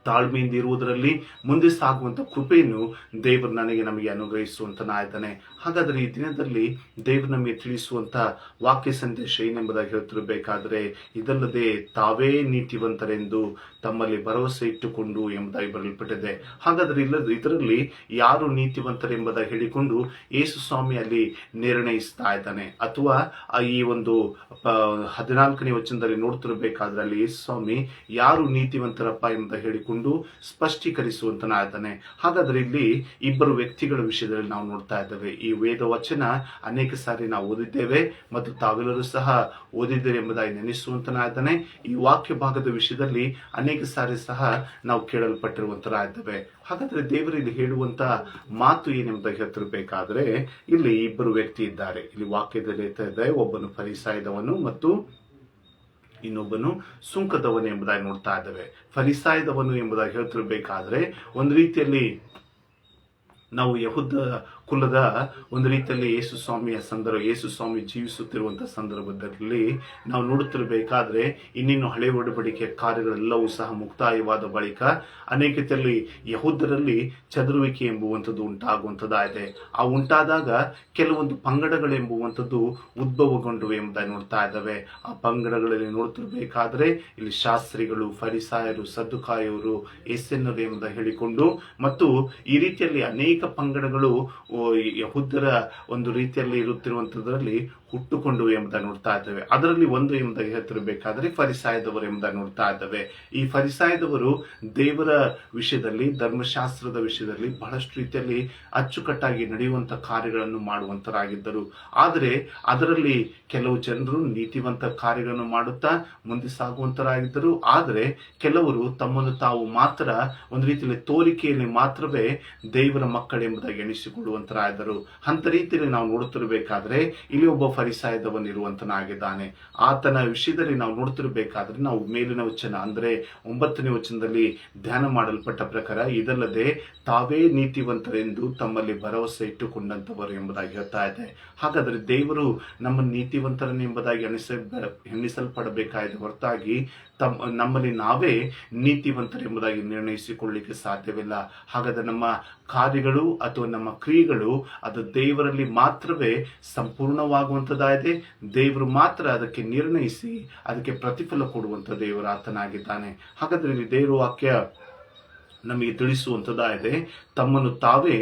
ತಾಳ್ಮೆಯಿಂದ ಇರುವುದರಲ್ಲಿ ಮುಂದೆ ಸಾಗುವಂತ ಕೃಪೆಯನ್ನು ದೇವರು ನಮಗೆ ಅನುಗ್ರಹಿಸುವಂತನಾಗಿದ್ದಾನೆ. ಹಾಗಾದ್ರೆ ಈ ದಿನದಲ್ಲಿ ದೇವರು ನಮಗೆ ತಿಳಿಸುವಂತ ವಾಕ್ಯ ಸಂದೇಶ ಏನೆಂಬುದಾಗಿ ಹೇಳ್ತಿರಬೇಕಾದ್ರೆ, ಇದಲ್ಲದೆ ತಾವೇ ನೀತಿವಂತರೆಂದು ತಮ್ಮಲ್ಲಿ ಭರವಸೆ ಇಟ್ಟುಕೊಂಡು ಎಂಬುದಾಗಿ ಬರೆಯಲ್ಪಟ್ಟಿದೆ. ಹಾಗಾದ್ರೆ ಇದರಲ್ಲಿ ಯಾರು ನೀತಿವಂತರೆಂಬುದಾಗಿ ಹೇಳಿಕೊಂಡು ಯೇಸು ಸ್ವಾಮಿ ಅಲ್ಲಿ ನಿರ್ಣಯಿಸ್ತಾ ಇದ್ದಾನೆ, ಅಥವಾ ಈ ಒಂದು 14ನೇ ವಚನದಲ್ಲಿ ನೋಡ್ತಿರಬೇಕಾದ್ರೆ ಅಲ್ಲಿ ಯೇಸು ಸ್ವಾಮಿ ಯಾರು ನೀತಿವಂತರಪ್ಪ ಎಂಬುದಾಗಿ ಹೇಳಿಕೊಂಡು ಸ್ಪಷ್ಟೀಕರಿಸುವಂತನಾಗಿದ್ದಾನೆ. ಹಾಗಾದ್ರೆ ಇಲ್ಲಿ ಇಬ್ಬರು ವ್ಯಕ್ತಿಗಳ ವಿಷಯದಲ್ಲಿ ನಾವು ನೋಡ್ತಾ ಇದ್ದೇವೆ. ಈ ವೇದ ವಚನ ಅನೇಕ ಸಾರಿ ನಾವು ಓದಿದ್ದೇವೆ ಮತ್ತು ತಾವೆಲ್ಲರೂ ಸಹ ಓದಿದ್ದೇವೆ ಎಂಬುದಾಗಿ ನೆನೆಸುವಂತನಾಗಿದ್ದಾನೆ. ಈ ವಾಕ್ಯ ಭಾಗದ ವಿಷಯದಲ್ಲಿ ಅನೇಕ ಸಾರಿ ಸಹ ನಾವು ಕೇಳಲ್ಪಟ್ಟಿರುವಂತರಾಗಿದ್ದೇವೆ. ಹಾಗಾದ್ರೆ ದೇವರು ಇಲ್ಲಿ ಹೇಳುವಂತ ಮಾತು ಏನೆಂಬುದಾಗಿ ಹೇಳ್ತಿರ್ಬೇಕಾದ್ರೆ ಇಲ್ಲಿ ಇಬ್ಬರು ವ್ಯಕ್ತಿ ಇದ್ದಾರೆ. ಇಲ್ಲಿ ವಾಕ್ಯದಲ್ಲಿ ಹೇಳ್ತಾ ಇದ್ದಾರೆ, ಒಬ್ಬನು ಫರಿಸಾಯದವನು ಮತ್ತು ಇನ್ನೊಬ್ಬನು ಸುಂಕದವನು ಎಂಬುದಾಗಿ ನೋಡ್ತಾ ಇದ್ದೇವೆ. ಫರಿಸಾಯದವನು ಎಂಬುದಾಗಿ ಹೇಳ್ತಿರ್ಬೇಕಾದ್ರೆ ಒಂದು ರೀತಿಯಲ್ಲಿ ನಾವು ಯಹೂದ ಕುಲದ ಒಂದು ರೀತಿಯಲ್ಲಿ ಯೇಸು ಸ್ವಾಮಿ ಜೀವಿಸುತ್ತಿರುವಂತಹ ಸಂದರ್ಭದಲ್ಲಿ ನಾವು ನೋಡುತ್ತಿರಬೇಕಾದ್ರೆ ಇನ್ನಿನ್ನು ಹಳೆ ಒಡಂಬಡಿಕೆಯ ಕಾರ್ಯಗಳೆಲ್ಲವೂ ಸಹ ಮುಕ್ತಾಯವಾದ ಬಳಿಕ ಅನೇಕತೆಯಲ್ಲಿ ಯಹೂದರಲ್ಲಿ ಚದುರುವಿಕೆ ಎಂಬುವಂಥದ್ದು ಉಂಟಾಗುವಂಥದ್ದಾಗಿದೆ. ಆ ಉಂಟಾದಾಗ ಕೆಲವೊಂದು ಪಂಗಡಗಳೆಂಬುವಂಥದ್ದು ಉದ್ಭವಗೊಂಡವು ಎಂಬುದಾಗಿ ನೋಡ್ತಾ ಇದ್ದಾವೆ. ಆ ಪಂಗಡಗಳಲ್ಲಿ ನೋಡುತ್ತಿರಬೇಕಾದ್ರೆ ಇಲ್ಲಿ ಶಾಸ್ತ್ರಿಗಳು, ಫರಿಸಾಯರು, ಸದ್ದುಕಾಯರು, ಎಸ್ಸೆನ್ನರು ಎಂಬುದಾಗಿ ಹೇಳಿಕೊಂಡು ಮತ್ತು ಈ ರೀತಿಯಲ್ಲಿ ಅನೇಕ ಪಂಗಡಗಳು ಯಹೂದರ ಒಂದು ರೀತಿಯಲ್ಲಿ ಇರುತ್ತಿರುವಂತದ್ರಲ್ಲಿ ಹುಟ್ಟುಕೊಂಡು ಎಂಬುದಾಗಿ ನೋಡ್ತಾ ಇದ್ದೇವೆ. ಅದರಲ್ಲಿ ಒಂದು ಎಂಬುದಾಗಿ ಹೇಳ್ತಿರಬೇಕಾದ್ರೆ ಫರಿಸಾಯದವರು ಎಂಬುದಾಗಿ ನೋಡ್ತಾ ಇದ್ದೇವೆ. ಈ ಫರಿಸಾಯದವರು ದೇವರ ವಿಷಯದಲ್ಲಿ, ಧರ್ಮಶಾಸ್ತ್ರದ ವಿಷಯದಲ್ಲಿ ಬಹಳಷ್ಟು ರೀತಿಯಲ್ಲಿ ಅಚ್ಚುಕಟ್ಟಾಗಿ ನಡೆಯುವಂತ ಕಾರ್ಯಗಳನ್ನು ಮಾಡುವಂತರಾಗಿದ್ದರು. ಆದರೆ ಅದರಲ್ಲಿ ಕೆಲವು ಜನರು ನೀತಿವಂತ ಕಾರ್ಯಗಳನ್ನು ಮಾಡುತ್ತಾ ಮುಂದೆ ಸಾಗುವಂತರಾಗಿದ್ದರು. ಆದರೆ ಕೆಲವರು ತಮ್ಮನ್ನು ತಾವು ಮಾತ್ರ ಒಂದು ರೀತಿಯಲ್ಲಿ ತೋರಿಕೆಯಲ್ಲಿ ಮಾತ್ರವೇ ದೇವರ ಮಕ್ಕಳೆಂಬುದಾಗಿ ಎಣಿಸಿಕೊಳ್ಳುವಂತರಾಗಿದ್ದರು. ಅಂತ ರೀತಿಯಲ್ಲಿ ನಾವು ನೋಡುತ್ತಿರಬೇಕಾದ್ರೆ ಇಲ್ಲಿ ಒಬ್ಬ ಫರಿಸಾಯದವನಿರುವಂತನಾಗಿದ್ದಾನೆ. ಆತನ ವಿಷಯದಲ್ಲಿ ನಾವು ನೋಡುತ್ತಿರಬೇಕಾದ್ರೆ ನಾವು ಮೇಲಿನ ವಚನ ಅಂದ್ರೆ 9ನೇ ವಚನದಲ್ಲಿ ಧ್ಯಾನ ಮಾಡಲ್ಪಟ್ಟ ಪ್ರಕಾರ ಇದಲ್ಲದೆ ತಾವೇ ನೀತಿವಂತರೆಂದು ತಮ್ಮಲ್ಲಿ ಭರವಸೆ ಇಟ್ಟುಕೊಂಡಂತವರು ಎಂಬುದಾಗಿ ಹೇಳ್ತಾ ಇದೆ. ಹಾಗಾದ್ರೆ ದೇವರು ನಮ್ಮ ನೀತಿವಂತರನ್ನೆಂಬುದಾಗಿ ಎಣಿಸಲ್ಪಡಬೇಕಾದ ಹೊರತಾಗಿ ನಮ್ಮಲ್ಲಿ ನಾವೇ ನೀತಿವಂತರೆಂಬುದಾಗಿ ನಿರ್ಣಯಿಸಿಕೊಳ್ಳಲಿಕ್ಕೆ ಸಾಧ್ಯವಿಲ್ಲ. ಹಾಗಾದ್ರೆ ನಮ್ಮ ಕಾರ್ಯಗಳು ಅಥವಾ ನಮ್ಮ ಕ್ರಿಯೆಗಳು ಅದು ದೇವರಲ್ಲಿ ಮಾತ್ರವೇ ಸಂಪೂರ್ಣವಾಗುವಂತದ್ದಾಗಿದೆ. ದೇವರು ಮಾತ್ರ ಅದಕ್ಕೆ ನಿರ್ಣಯಿಸಿ ಅದಕ್ಕೆ ಪ್ರತಿಫಲ ಕೊಡುವಂತ ದೇವರ ಆತನಾಗಿದ್ದಾನೆ. ಹಾಗಾದ್ರೆ ಇಲ್ಲಿ ದೇವರ ವಾಕ್ಯ ನಮಗೆ ತಿಳಿಸುವಂತದ್ದಾಗಿದೆ, ತಮ್ಮನ್ನು ತಾವೇ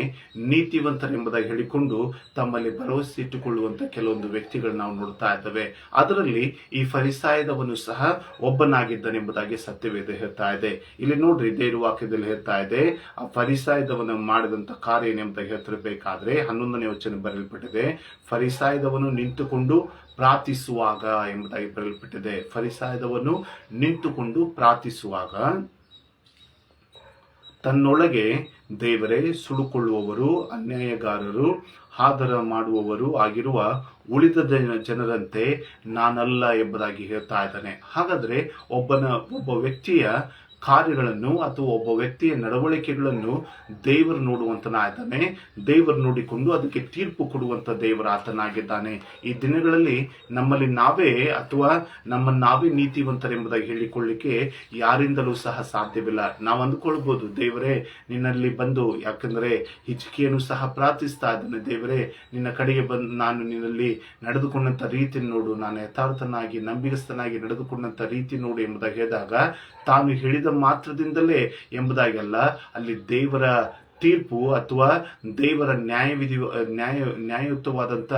ನೀತಿವಂತರೆಂಬುದಾಗಿ ಹೇಳಿಕೊಂಡು ತಮ್ಮಲ್ಲಿ ಭರವಸೆ ಇಟ್ಟುಕೊಳ್ಳುವಂತ ಕೆಲವೊಂದು ವ್ಯಕ್ತಿಗಳು ನಾವು ನೋಡ್ತಾ ಇದ್ದೇವೆ. ಅದರಲ್ಲಿ ಈ ಫರಿಸಾಯದವನು ಸಹ ಒಬ್ಬನಾಗಿದ್ದನೆಂಬುದಾಗಿ ಸತ್ಯವೇದ ಹೇಳ್ತಾ ಇದೆ. ಇಲ್ಲಿ ನೋಡ್ರಿ, ದೇವರ ವಾಕ್ಯದಲ್ಲಿ ಹೇಳ್ತಾ ಇದೆ, ಆ ಫರಿಸಾಯದವನು ಮಾಡಿದಂತ ಕಾರ್ಯ ಏನೆಂಬುದಾಗಿ ಹೇಳ್ತಿರ್ಬೇಕಾದ್ರೆ 11ನೇ ವಚನ ಬರೆಯಲ್ಪಟ್ಟಿದೆ, ಫರಿಸಾಯದವನು ನಿಂತುಕೊಂಡು ಪ್ರಾರ್ಥಿಸುವಾಗ ಎಂಬುದಾಗಿ ಬರೆಯಲ್ಪಟ್ಟಿದೆ. ಫರಿಸಾಯದವನು ನಿಂತುಕೊಂಡು ಪ್ರಾರ್ಥಿಸುವಾಗ ತನ್ನೊಳಗೆ ದೇವರೇ ಸುಳುಕೊಳ್ಳುವವರು, ಅನ್ಯಾಯಗಾರರು, ಆದರ ಮಾಡುವವರು ಆಗಿರುವ ಉಳಿದ ಜನರಂತೆ ನಾನಲ್ಲ ಎಂಬುದಾಗಿ ಹೇಳ್ತಾ ಇದ್ದಾನೆ. ಹಾಗಾದ್ರೆ ಒಬ್ಬ ವ್ಯಕ್ತಿಯ ಕಾರ್ಯಗಳನ್ನು ಅಥವಾ ಒಬ್ಬ ವ್ಯಕ್ತಿಯ ನಡವಳಿಕೆಗಳನ್ನು ದೇವರು ನೋಡುವಂತನಾಗಿದ್ದಾನೆ. ದೇವರು ನೋಡಿಕೊಂಡು ಅದಕ್ಕೆ ತೀರ್ಪು ಕೊಡುವಂತ ದೇವರ ಆತನಾಗಿದ್ದಾನೆ. ಈ ದಿನಗಳಲ್ಲಿ ನಮ್ಮಲ್ಲಿ ನಾವೇ ಅಥವಾ ನಾವೇ ನೀತಿವಂತರೆಂಬುದಾಗಿ ಹೇಳಿಕೊಳ್ಳಿಕ್ಕೆ ಯಾರಿಂದಲೂ ಸಹ ಸಾಧ್ಯವಿಲ್ಲ. ನಾವು ಅಂದುಕೊಳ್ಬಹುದು, ದೇವರೇ ನಿನ್ನಲ್ಲಿ ಬಂದು, ಯಾಕಂದ್ರೆ ಹಿಜ್ಕೀಯನು ಸಹ ಪ್ರಾರ್ಥಿಸ್ತಾ ಇದ್ದಾನೆ, ದೇವರೇ ನಿನ್ನ ಕಡೆಗೆ ಬಂದು ನಾನು ನಿನ್ನಲ್ಲಿ ನಡೆದುಕೊಂಡಂತ ರೀತಿ ನೋಡು, ನಾನು ಯಥಾರ್ಥನಾಗಿ ನಂಬಿಗಸ್ತನಾಗಿ ನಡೆದುಕೊಂಡಂತ ರೀತಿ ನೋಡು ಎಂಬುದಾಗಿ ಹೇಳಿದಾಗ ತಾನು ಹೇಳಿದ ಮಾತ್ರದಿಂದಲೇ ಎಂಬುದಾಗಲ್ಲ, ಅಲ್ಲಿ ದೇವರ ತೀರ್ಪು ಅಥವಾ ದೇವರ ನ್ಯಾಯಯುತವಾದಂತ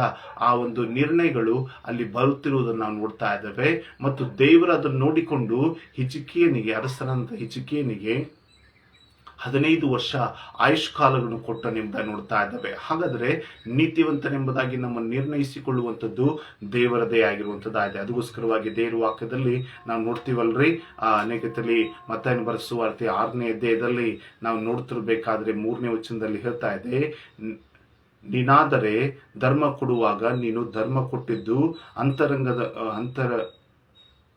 ಆ ಒಂದು ನಿರ್ಣಯಗಳು ಅಲ್ಲಿ ಬರುತ್ತಿರುವುದನ್ನು ನಾವು ನೋಡ್ತಾ ಇದ್ದೇವೆ. ಮತ್ತು ದೇವರು ಅದನ್ನು ನೋಡಿಕೊಂಡು ಅರಸನಂತ ಹಿಜ್ಕೀಯನಿಗೆ 15 ವರ್ಷ ಆಯುಷ್ಕಾಲಗಳನ್ನು ಕೊಟ್ಟನೆಂಬುದಾಗಿ ನೋಡ್ತಾ ಇದ್ದೇವೆ. ಹಾಗಾದ್ರೆ ನೀತಿವಂತನೆಂಬುದಾಗಿ ನಮ್ಮ ನಿರ್ಣಯಿಸಿಕೊಳ್ಳುವಂಥದ್ದು ದೇವರದೇ ಆಗಿರುವಂಥದ್ದಾಗಿದೆ. ಅದಕ್ಕೋಸ್ಕರವಾಗಿ ದೇವರ ವಾಕ್ಯದಲ್ಲಿ ನಾವು ನೋಡ್ತೀವಲ್ರಿ, ಅನೇಕದಲ್ಲಿ ಮತ್ತಾಯನ ಬರೆಸುವಾರ್ತೆ 6ನೇ ಅಧ್ಯಾಯದಲ್ಲಿ ನಾವು ನೋಡ್ತಿರ್ಬೇಕಾದ್ರೆ 3ನೇ ವಚನದಲ್ಲಿ ಹೇಳ್ತಾ ಇದೆ, ನೀನಾದರೆ ಧರ್ಮ ಕೊಡುವಾಗ ನೀನು ಧರ್ಮ ಕೊಟ್ಟಿದ್ದು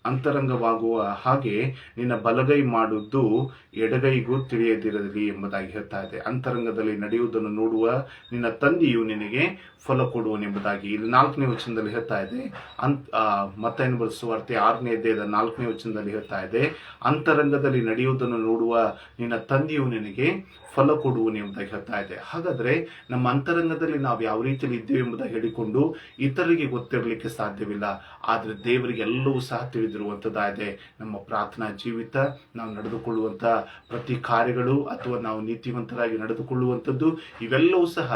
ಅಂತರಂಗವಾಗುವ ಹಾಗೆ ನಿನ್ನ ಬಲಗೈ ಮಾಡುವುದು ಎಡಗೈಗೂ ತಿಳಿಯದಿರಲಿ ಎಂಬುದಾಗಿ ಹೇಳ್ತಾ ಇದೆ. ಅಂತರಂಗದಲ್ಲಿ ನಡೆಯುವುದನ್ನು ನೋಡುವ ನಿನ್ನ ತಂದೆಯು ನಿನಗೆ ಫಲ ಕೊಡುವನೆಂಬುದಾಗಿ ಇಲ್ಲಿ 4ನೇ ವಚನದಲ್ಲಿ ಹೇಳ್ತಾ ಇದೆ. ಮತ್ತಾಯನ ಬರೆಸುವಾರ್ತೆ 6ನೇ ಅಧ್ಯಾಯದ 4ನೇ ವಚನದಲ್ಲಿ ಹೇಳ್ತಾ ಇದೆ, ಅಂತರಂಗದಲ್ಲಿ ನಡೆಯುವುದನ್ನು ನೋಡುವ ನಿನ್ನ ತಂದೆಯು ನಿನಗೆ ಫಲ ಕೊಡುವನು ಎಂಬುದಾಗಿ ಹೇಳ್ತಾ ಇದೆ. ಹಾಗಾದ್ರೆ ನಮ್ಮ ಅಂತರಂಗದಲ್ಲಿ ನಾವು ಯಾವ ರೀತಿಯಲ್ಲಿ ಇದ್ದೇವೆ ಎಂಬುದಾಗಿ ಹೇಳಿಕೊಂಡು ಇತರರಿಗೆ ಗೊತ್ತಿರಲಿಕ್ಕೆ ಸಾಧ್ಯವಿಲ್ಲ. ಆದ್ರೆ ದೇವರಿಗೆ ಎಲ್ಲವೂ ಸಹ ತಿಳಿದಿರುವಂತದ್ದಾಗಿದೆ. ನಮ್ಮ ಪ್ರಾರ್ಥನಾ ಜೀವಿತ, ನಾವು ನಡೆದುಕೊಳ್ಳುವಂತ ಪ್ರತಿ ಕಾರ್ಯಗಳು ಅಥವಾ ನಾವು ನೀತಿವಂತರಾಗಿ ನಡೆದುಕೊಳ್ಳುವಂಥದ್ದು ಇವೆಲ್ಲವೂ ಸಹ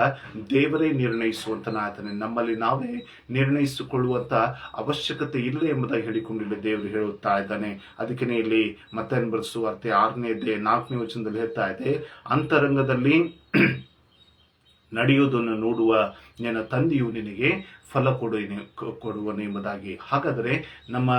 ದೇವರೇ ನಿರ್ಣಯಿಸುವಂತನಾದನೆ. ನಮ್ಮಲ್ಲಿ ನಾವೇ ನಿರ್ಣಯಿಸಿಕೊಳ್ಳುವಂತ ಅವಶ್ಯಕತೆ ಇಲ್ಲ ಎಂಬುದಾಗಿ ಹೇಳಿಕೊಂಡಿಲ್ಲ ದೇವರು ಹೇಳುತ್ತಾ ಇದ್ದಾನೆ. ಅದಕ್ಕೆ ಇಲ್ಲಿ ಮತ್ತಾಯನ ಬರೆಸುವಾರ್ತೆ 6ನೇ ಅಧ್ಯಾಯ 4ನೇ ವಚನದಲ್ಲಿ ಹೇಳ್ತಾ ಇದೆ, ಅಂತರಂಗದಲ್ಲಿ ನಡೆಯುವುದನ್ನು ನೋಡುವ ನಿನ್ನ ತಂದೆಯು ನಿನಗೆ ಫಲ ಕೊಡುವನು ಎಂಬುದಾಗಿ. ಹಾಗಾದರೆ ನಮ್ಮ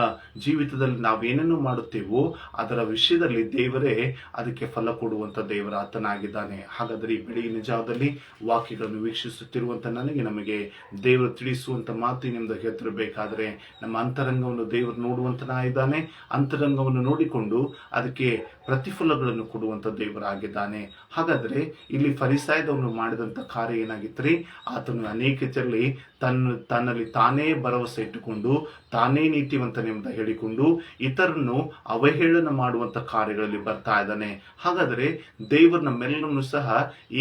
ಜೀವಿತದಲ್ಲಿ ನಾವೇನನ್ನು ಮಾಡುತ್ತೇವೋ ಅದರ ವಿಷಯದಲ್ಲಿ ದೇವರೇ ಅದಕ್ಕೆ ಫಲ ಕೊಡುವಂತ ದೇವರ ಆತನಾಗಿದ್ದಾನೆ. ಹಾಗಾದರೆ ಈ ಬೆಳಗಿನ ಜಾವದಲ್ಲಿ ವಾಕ್ಯಗಳನ್ನು ವೀಕ್ಷಿಸುತ್ತಿರುವಂತ ನಮಗೆ ದೇವರು ತಿಳಿಸುವಂತ ಮಾತಿನಿಂದ ಹೇಳ್ತಿರಬೇಕಾದ್ರೆ ನಮ್ಮ ಅಂತರಂಗವನ್ನು ದೇವರು ನೋಡುವಂತನಾಗಿದ್ದಾನೆ. ಅಂತರಂಗವನ್ನು ನೋಡಿಕೊಂಡು ಅದಕ್ಕೆ ಪ್ರತಿಫಲಗಳನ್ನು ಕೊಡುವಂಥ ದೇವರಾಗಿದ್ದಾನೆ. ಹಾಗಾದರೆ ಇಲ್ಲಿ ಫರಿಸಾಯದವನು ಮಾಡಿದಂಥ ಕಾರ್ಯ ಏನಾಗಿತ್ತು? ಆತನು ಅನೇಕರಲ್ಲಿ ತನ್ನಲ್ಲಿ ತಾನೇ ಭರವಸೆ ಇಟ್ಟುಕೊಂಡು ತಾನೇ ನೀತಿವಂತನೆಂಬ ಹೇಳಿಕೊಂಡು ಇತರನ್ನು ಅವಹೇಳನ ಮಾಡುವಂಥ ಕಾರ್ಯಗಳಲ್ಲಿ ಬರ್ತಾ ಇದ್ದಾನೆ. ಹಾಗಾದರೆ ದೇವರು ನಮ್ಮೆಲ್ಲರನ್ನು ಸಹ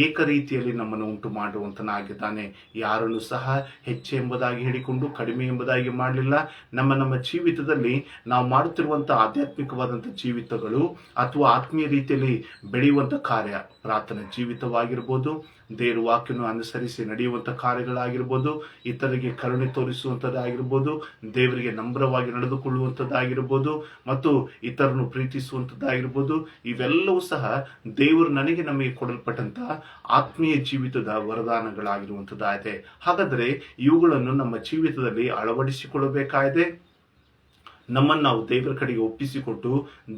ಏಕ ರೀತಿಯಲ್ಲಿ ನಮ್ಮನ್ನು ಉಂಟು ಮಾಡುವಂತನಾಗಿದ್ದಾನೆ. ಯಾರನ್ನು ಸಹ ಹೆಚ್ಚು ಎಂಬುದಾಗಿ ಹೇಳಿಕೊಂಡು ಕಡಿಮೆ ಎಂಬುದಾಗಿ ಮಾಡಲಿಲ್ಲ. ನಮ್ಮ ಜೀವಿತದಲ್ಲಿ ನಾವು ಮಾಡುತ್ತಿರುವಂಥ ಆಧ್ಯಾತ್ಮಿಕವಾದಂಥ ಜೀವಿತಗಳು ಅಥವಾ ಆತ್ಮೀಯ ರೀತಿಯಲ್ಲಿ ಬೆಳೆಯುವಂಥ ಕಾರ್ಯ, ಪ್ರಾರ್ಥನಾ ಜೀವಿತವಾಗಿರ್ಬೋದು, ದೇವರ ವಾಕ್ಯವನ್ನು ಅನುಸರಿಸಿ ನಡೆಯುವಂಥ ಕಾರ್ಯಗಳಾಗಿರ್ಬೋದು, ಇತರರಿಗೆ ಕರುಣೆ ತೋರಿಸುವಂಥದ್ದಾಗಿರ್ಬೋದು, ದೇವರಿಗೆ ನಮ್ರವಾಗಿ ನಡೆದುಕೊಳ್ಳುವಂಥದ್ದಾಗಿರ್ಬೋದು, ಮತ್ತು ಇತರನ್ನು ಪ್ರೀತಿಸುವಂಥದ್ದಾಗಿರ್ಬೋದು, ಇವೆಲ್ಲವೂ ಸಹ ದೇವರು ನಮಗೆ ಕೊಡಲ್ಪಟ್ಟಂತಹ ಆತ್ಮೀಯ ಜೀವಿತದ ವರದಾನಗಳಾಗಿರುವಂಥದ್ದಾಗಿದೆ. ಹಾಗಾದರೆ ಇವುಗಳನ್ನು ನಮ್ಮ ಜೀವಿತದಲ್ಲಿ ಅಳವಡಿಸಿಕೊಳ್ಳಬೇಕಾಗಿದೆ. ನಮ್ಮನ್ನು ನಾವು ದೇವರ ಕಡೆಗೆ ಒಪ್ಪಿಸಿಕೊಟ್ಟು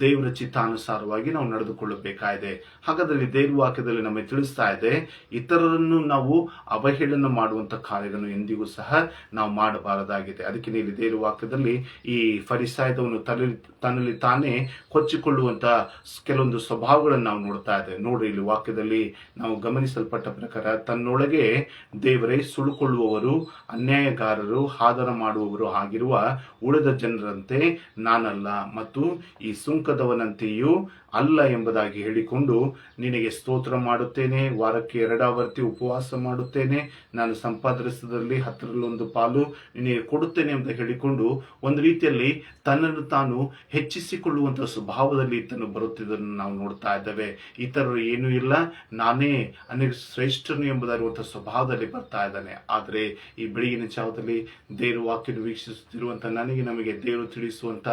ದೇವರ ಚಿತ್ತಾನುಸಾರವಾಗಿ ನಾವು ನಡೆದುಕೊಳ್ಳಬೇಕಾಗಿದೆ. ಹಾಗಾದರೆ ದೇವರ ವಾಕ್ಯದಲ್ಲಿ ನಮಗೆ ತಿಳಿಸ್ತಾ ಇದೆ, ಇತರರನ್ನು ನಾವು ಅವಹೇಳನ ಮಾಡುವಂಥ ಕಾರ್ಯಗಳನ್ನು ಎಂದಿಗೂ ಸಹ ನಾವು ಮಾಡಬಾರದಾಗಿದೆ. ಅದಕ್ಕೆ ಇಲ್ಲಿ ದೇವರ ವಾಕ್ಯದಲ್ಲಿ ಈ ಫರಿಸಾಯದವನು ತನ್ನಲ್ಲಿ ತಾನೇ ಕೊಚ್ಚಿಕೊಳ್ಳುವಂಥ ಕೆಲವೊಂದು ಸ್ವಭಾವಗಳನ್ನು ನಾವು ನೋಡ್ತಾ ಇದ್ದೇವೆ. ನೋಡ್ರಿ, ಇಲ್ಲಿ ವಾಕ್ಯದಲ್ಲಿ ನಾವು ಗಮನಿಸಲ್ಪಟ್ಟ ಪ್ರಕಾರ ತನ್ನೊಳಗೆ ದೇವರೇ ಸುಳುಕೊಳ್ಳುವವರು, ಅನ್ಯಾಯಗಾರರು, ಆದರ ಮಾಡುವವರು ಆಗಿರುವ ಉಳಿದ ಜನರಂತೆ ನಾನಲ್ಲ ಮತ್ತು ಈ ಸುಂಕದವನಂತೆಯೂ ಅಲ್ಲ ಎಂಬುದಾಗಿ ಹೇಳಿಕೊಂಡು ನಿನಗೆ ಸ್ತೋತ್ರ ಮಾಡುತ್ತೇನೆ, ವಾರಕ್ಕೆ 2 ಆವರ್ತಿ ಉಪವಾಸ ಮಾಡುತ್ತೇನೆ, ನಾನು ಸಂಪಾದಿಸಿದಲ್ಲಿ 10ರಲ್ಲಿ 1 ಪಾಲು ನಿನಗೆ ಕೊಡುತ್ತೇನೆ ಅಂತ ಹೇಳಿಕೊಂಡು ಒಂದು ರೀತಿಯಲ್ಲಿ ತನ್ನನ್ನು ತಾನು ಹೆಚ್ಚಿಸಿಕೊಳ್ಳುವಂಥ ಸ್ವಭಾವದಲ್ಲಿ ಈತನು ಬರುತ್ತಿದ್ದನ್ನು ನಾವು ನೋಡ್ತಾ ಇದ್ದೇವೆ. ಇತರರು ಏನೂ ಇಲ್ಲ, ನಾನೇ ಅನೇಕ ಶ್ರೇಷ್ಠನು ಎಂಬುದಾಗಿರುವಂಥ ಸ್ವಭಾವದಲ್ಲಿ ಬರ್ತಾ ಇದ್ದಾನೆ. ಆದರೆ ಈ ಬೆಳಗಿನ ಜಾವದಲ್ಲಿ ದೇವರ ವಾಕ್ಯವನ್ನು ವೀಕ್ಷಿಸುತ್ತಿರುವಂಥ ನಮಗೆ ದೇವರು ತಿಳಿಸುವಂಥ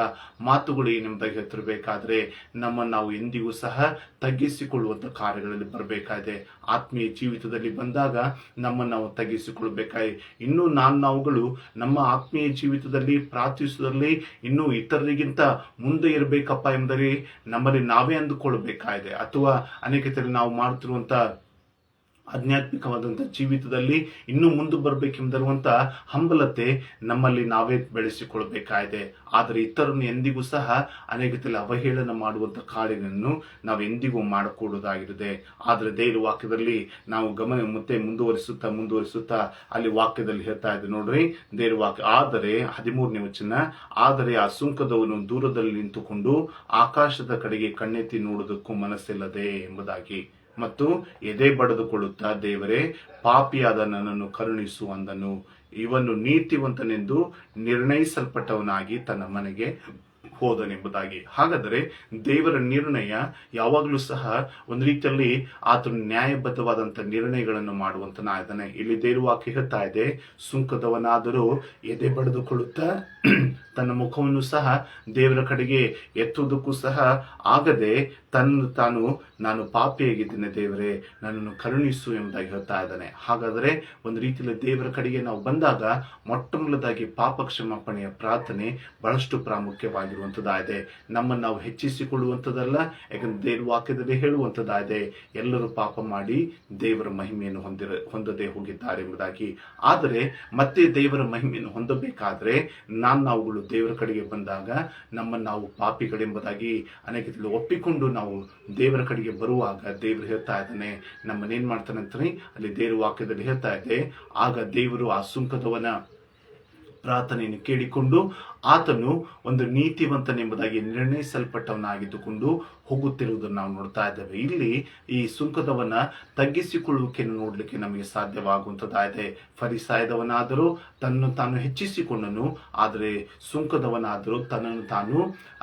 ಮಾತುಗಳು ಏನೆಂಬುದಾಗಿ ಹೇಳ್ತಿರ್ಬೇಕಾದ್ರೆ ನಮ್ಮನ್ನು ನಾವು ಎಂದಿಗೂ ಸಹ ತಗ್ಗಿಸಿಕೊಳ್ಳುವಂಥ ಕಾರ್ಯಗಳಲ್ಲಿ ಬರಬೇಕಾಗಿದೆ. ಆತ್ಮೀಯ ಜೀವಿತದಲ್ಲಿ ಬಂದಾಗ ನಮ್ಮನ್ನು ನಾವು ತಗ್ಗಿಸಿಕೊಳ್ಬೇಕಾಗಿ ಇನ್ನೂ ನಾವುಗಳು ನಮ್ಮ ಆತ್ಮೀಯ ಜೀವಿತದಲ್ಲಿ ಪ್ರಾರ್ಥಿಸುವುದರಲ್ಲಿ ಇನ್ನೂ ಇತರರಿಗಿಂತ ಮುಂದೆ ಇರಬೇಕಪ್ಪ ಎಂದರೆ ನಮ್ಮಲ್ಲಿ ನಾವೇ ಅಂದುಕೊಳ್ಬೇಕಾಗಿದೆ. ಅಥವಾ ಅನೇಕರಲ್ಲಿ ನಾವು ಮಾಡುತ್ತಿರುವಂಥ ಆಧ್ಯಾತ್ಮಿಕವಾದಂಥ ಜೀವಿತದಲ್ಲಿ ಇನ್ನೂ ಮುಂದೆ ಬರಬೇಕೆಂದಿರುವಂಥ ಹಂಬಲತೆ ನಮ್ಮಲ್ಲಿ ನಾವೇ ಬೆಳೆಸಿಕೊಳ್ಬೇಕಾಗಿದೆ. ಆದರೆ ಇತರನ್ನು ಎಂದಿಗೂ ಸಹ ಅನೇಕದಲ್ಲಿ ಅವಹೇಳನ ಮಾಡುವಂಥ ಕಾರ್ಯಗಳನ್ನು ನಾವು ಎಂದಿಗೂ ಮಾಡಕೂಡದಾಗಿರುತ್ತೆ. ಆದರೆ ದೇವರ ವಾಕ್ಯದಲ್ಲಿ ನಾವು ಮತ್ತೆ ಮುಂದುವರಿಸುತ್ತಾ ಅಲ್ಲಿ ವಾಕ್ಯದಲ್ಲಿ ಹೇಳ್ತಾ ಇದೆ ನೋಡ್ರಿ, ದೇವರ ವಾಕ್ಯ. ಆದರೆ 13ನೇ ವಚನ, ಆದರೆ ಆ ಸುಂಕದವನು ದೂರದಲ್ಲಿ ನಿಂತುಕೊಂಡು ಆಕಾಶದ ಕಡೆಗೆ ಕಣ್ಣೆತ್ತಿ ನೋಡುವುದಕ್ಕೂ ಮನಸ್ಸಿಲ್ಲದೆ ಎಂಬುದಾಗಿ ಮತ್ತು ಎದೆ ಬಡಿದುಕೊಳ್ಳುತ್ತಾ, ದೇವರೇ, ಪಾಪಿಯಾದ ನನ್ನನ್ನು ಕರುಣಿಸು ಅಂದನು. ಇವನು ನೀತಿವಂತನೆಂದು ನಿರ್ಣಯಿಸಲ್ಪಟ್ಟವನಾಗಿ ತನ್ನ ಮನೆಗೆ ಹೋದನೆಂಬುದಾಗಿ. ಹಾಗಾದರೆ ದೇವರ ನಿರ್ಣಯ ಯಾವಾಗಲೂ ಸಹ ಒಂದು ರೀತಿಯಲ್ಲಿ ಆತನು ನ್ಯಾಯಬದ್ಧವಾದಂಥ ನಿರ್ಣಯಗಳನ್ನು ಮಾಡುವಂತನಾಗಿದ್ದಾನೆ. ಇಲ್ಲಿ ದೇವರ ವಾಕ್ಯ ಹೇಳ್ತಾ ಇದೆ, ಸುಂಕದವನಾದರೂ ಎದೆ ಬಡಿದುಕೊಳ್ಳುತ್ತಾ ತನ್ನ ಮುಖವನ್ನು ಸಹ ದೇವರ ಕಡೆಗೆ ಎತ್ತುವುದಕ್ಕೂ ಸಹ ಆಗದೆ ತಾನು ನಾನು ಪಾಪಿಯಾಗಿದ್ದೇನೆ, ದೇವರೇ ನನ್ನನ್ನು ಕರುಣಿಸು ಎಂಬುದಾಗಿ ಹೇಳ್ತಾ ಇದ್ದಾನೆ. ಹಾಗಾದರೆ ಒಂದು ರೀತಿಯಲ್ಲಿ ದೇವರ ಕಡೆಗೆ ನಾವು ಬಂದಾಗ ಮೊಟ್ಟ ಮೊದಲದಾಗಿ ಪಾಪ ಕ್ಷಮಾಪಣೆಯ ಪ್ರಾರ್ಥನೆ ಬಹಳಷ್ಟು ಪ್ರಾಮುಖ್ಯವಾಗಿರುವಂಥದ್ದಾಗಿದೆ. ನಮ್ಮನ್ನು ನಾವು ಹೆಚ್ಚಿಸಿಕೊಳ್ಳುವಂಥದ್ದಲ್ಲ, ಯಾಕಂದ್ರೆ ದೇವರ ವಾಕ್ಯದಲ್ಲಿ ಹೇಳುವಂಥದ್ದಾಗಿದೆ, ಎಲ್ಲರೂ ಪಾಪ ಮಾಡಿ ದೇವರ ಮಹಿಮೆಯನ್ನು ಹೊಂದದೇ ಹೋಗಿದ್ದಾರೆ ಎಂಬುದಾಗಿ. ಆದರೆ ಮತ್ತೆ ದೇವರ ಮಹಿಮೆಯನ್ನು ಹೊಂದಬೇಕಾದ್ರೆ ನಾವುಗಳು ದೇವರ ಕಡೆಗೆ ಬಂದಾಗ ನಮ್ಮನ್ನು ನಾವು ಪಾಪಿಗಳೆಂಬುದಾಗಿ ಅನೇಕರಲ್ಲಿ ಒಪ್ಪಿಕೊಂಡು ನಾವು ದೇವರ ಕಡೆಗೆ ಬರುವಾಗ ದೇವರು ಹೇಳ್ತಾ ಇದ್ದಾನೆ, ನಮ್ಮನ್ನೇನ್ ಮಾಡ್ತಾನೆ ಅಂತಾನೆ ಅಲ್ಲಿ ದೇವರ ವಾಕ್ಯದಲ್ಲಿ ಹೇಳ್ತಾ ಇದೆ, ಆಗ ದೇವರು ಆ ಸುಂಕದವನ ಪ್ರಾರ್ಥನೆಯನ್ನು ಕೇಳಿಕೊಂಡು ಆತನು ಒಂದು ನೀತಿವಂತನೆಂಬುದಾಗಿ ನಿರ್ಣಯಿಸಲ್ಪಟ್ಟವನಾಗಿದ್ದುಕೊಂಡು ಹೋಗುತ್ತಿರುವುದನ್ನು ನಾವು ನೋಡ್ತಾ ಇದ್ದೇವೆ. ಇಲ್ಲಿ ಈ ಸುಂಕದವನ ತಗ್ಗಿಸಿಕೊಳ್ಳುವಿಕೆಯನ್ನು ನೋಡಲಿಕ್ಕೆ ನಮಗೆ ಸಾಧ್ಯವಾಗುವಂಥದ್ದಾಗಿದೆ. ಫರಿಸಾಯದವನಾದರೂ ತನ್ನನ್ನು ತಾನು ಹೆಚ್ಚಿಸಿಕೊಂಡನು, ಆದರೆ ಸುಂಕದವನಾದರೂ ತನ್ನನ್ನು ತಾನು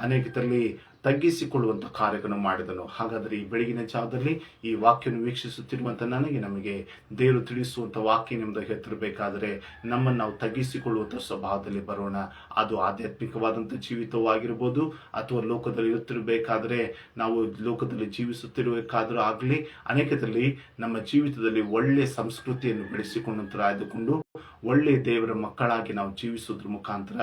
ಅನೇಕರಲ್ಲಿ ತಗ್ಗಿಸಿಕೊಳ್ಳುವಂಥ ಕಾರ್ಯಗಳನ್ನು ಮಾಡಿದನು. ಹಾಗಾದರೆ ಈ ಬೆಳಗಿನ ಜಾವದಲ್ಲಿ ಈ ವಾಕ್ಯವನ್ನು ವೀಕ್ಷಿಸುತ್ತಿರುವಂಥ ನಮಗೆ ದೇವರು ತಿಳಿಸುವಂಥ ವಾಕ್ಯ ನಿಮ್ಮದು ಹೇಳ್ತಿರಬೇಕಾದ್ರೆ ನಮ್ಮನ್ನು ನಾವು ತಗ್ಗಿಸಿಕೊಳ್ಳುವಂಥ ಸ್ವಭಾವದಲ್ಲಿ ಬರೋಣ. ಅದು ಆಧ್ಯಾತ್ಮಿಕವಾದಂಥ ಜೀವಿತವಾಗಿರ್ಬೋದು ಅಥವಾ ಲೋಕದಲ್ಲಿ ಇರುತ್ತಿರಬೇಕಾದ್ರೆ ನಾವು ಲೋಕದಲ್ಲಿ ಜೀವಿಸುತ್ತಿರಬೇಕಾದ್ರೂ ಆಗಲಿ ಅನೇಕದಲ್ಲಿ ನಮ್ಮ ಜೀವಿತದಲ್ಲಿ ಒಳ್ಳೆಯ ಸಂಸ್ಕೃತಿಯನ್ನು ಬೆಳೆಸಿಕೊಂಡಂತರಾಯ್ದುಕೊಂಡು ಒಳ್ಳೆಯ ದೇವರ ಮಕ್ಕಳಾಗಿ ನಾವು ಜೀವಿಸೋದ್ರ ಮುಖಾಂತರ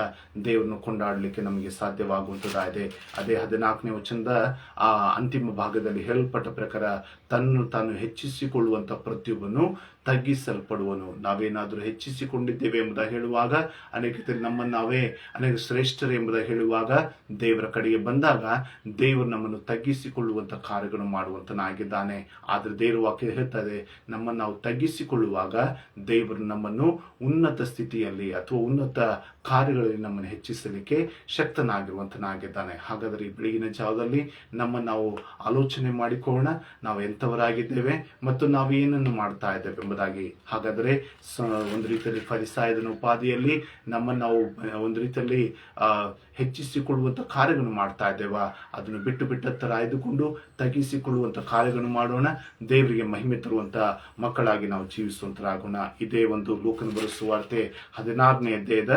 ದೇವರನ್ನು ಕೊಂಡಾಡಲಿಕ್ಕೆ ನಮಗೆ ಸಾಧ್ಯವಾಗುವಂಥದ್ದಾಗಿದೆ. ಅದೇ 14ನೇ ವಚನದ ಆ ಅಂತಿಮ ಭಾಗದಲ್ಲಿ ಹೇಳಲ್ಪಟ್ಟ ಪ್ರಕಾರ ತಾನು ಹೆಚ್ಚಿಸಿಕೊಳ್ಳುವಂಥ ಪ್ರತಿಯೊಬ್ಬನು ತಗ್ಗಿಸಲ್ಪಡುವನು. ನಾವೇನಾದರೂ ಹೆಚ್ಚಿಸಿಕೊಂಡಿದ್ದೇವೆ ಎಂಬುದಾಗಿ ಹೇಳುವಾಗ, ಅನೇಕ ನಮ್ಮನ್ನು ನಾವೇ ಅನೇಕ ಶ್ರೇಷ್ಠರು ಎಂಬುದಾಗಿ ಹೇಳುವಾಗ, ದೇವರ ಕಡೆಗೆ ಬಂದಾಗ ದೇವರು ನಮ್ಮನ್ನು ತಗ್ಗಿಸಿಕೊಳ್ಳುವಂಥ ಕಾರ್ಯಗಳನ್ನು ಮಾಡುವಂತನಾಗಿದ್ದಾನೆ. ಆದರೆ ದೇವರ ವಾಕ್ಯ ಹೇಳ್ತದೆ, ನಮ್ಮನ್ನು ನಾವು ತಗ್ಗಿಸಿಕೊಳ್ಳುವಾಗ ದೇವರು ನಮ್ಮನ್ನು ಉನ್ನತ ಸ್ಥಿತಿಯಲ್ಲಿ ಅಥವಾ ಉನ್ನತ ಕಾರ್ಯಗಳಲ್ಲಿ ನಮ್ಮನ್ನು ಹೆಚ್ಚಿಸಲಿಕ್ಕೆ ಶಕ್ತನಾಗಿರುವಂತನಾಗಿದ್ದಾನೆ. ಹಾಗಾದರೆ ಈ ಬೆಳಗಿನ ಜಾವದಲ್ಲಿ ನಮ್ಮನ್ನು ನಾವು ಆಲೋಚನೆ ಮಾಡಿಕೊಳ್ಳೋಣ, ನಾವು ಎಂಥವರಾಗಿದ್ದೇವೆ ಮತ್ತು ನಾವು ಏನನ್ನು ಮಾಡ್ತಾ ಇದ್ದೇವೆ ಎಂಬುದಾಗಿ. ಹಾಗಾದರೆ ಒಂದು ರೀತಿಯಲ್ಲಿ ಫರಿಸಾಯನ ಉಪಾಧಿಯಲ್ಲಿ ನಮ್ಮನ್ನು ನಾವು ಒಂದು ರೀತಿಯಲ್ಲಿ ಹೆಚ್ಚಿಸಿಕೊಳ್ಳುವಂಥ ಕಾರ್ಯಗಳನ್ನು ಮಾಡ್ತಾ ಇದ್ದೇವಾ? ಅದನ್ನು ಬಿಟ್ಟು ಬಿಟ್ಟತ್ತರ ಆಯ್ದುಕೊಂಡು ತಗ್ಗಿಸಿಕೊಳ್ಳುವಂಥ ಕಾರ್ಯಗಳನ್ನು ಮಾಡೋಣ. ದೇವರಿಗೆ ಮಹಿಮೆ ತರುವಂಥ ಮಕ್ಕಳಾಗಿ ನಾವು ಜೀವಿಸುವಂತರಾಗೋಣ. ಇದೇ ಒಂದು ಲೂಕನ ಬರೆದ ಸುವಾರ್ತೆ 16ನೇ ಅಧ್ಯಾಯದ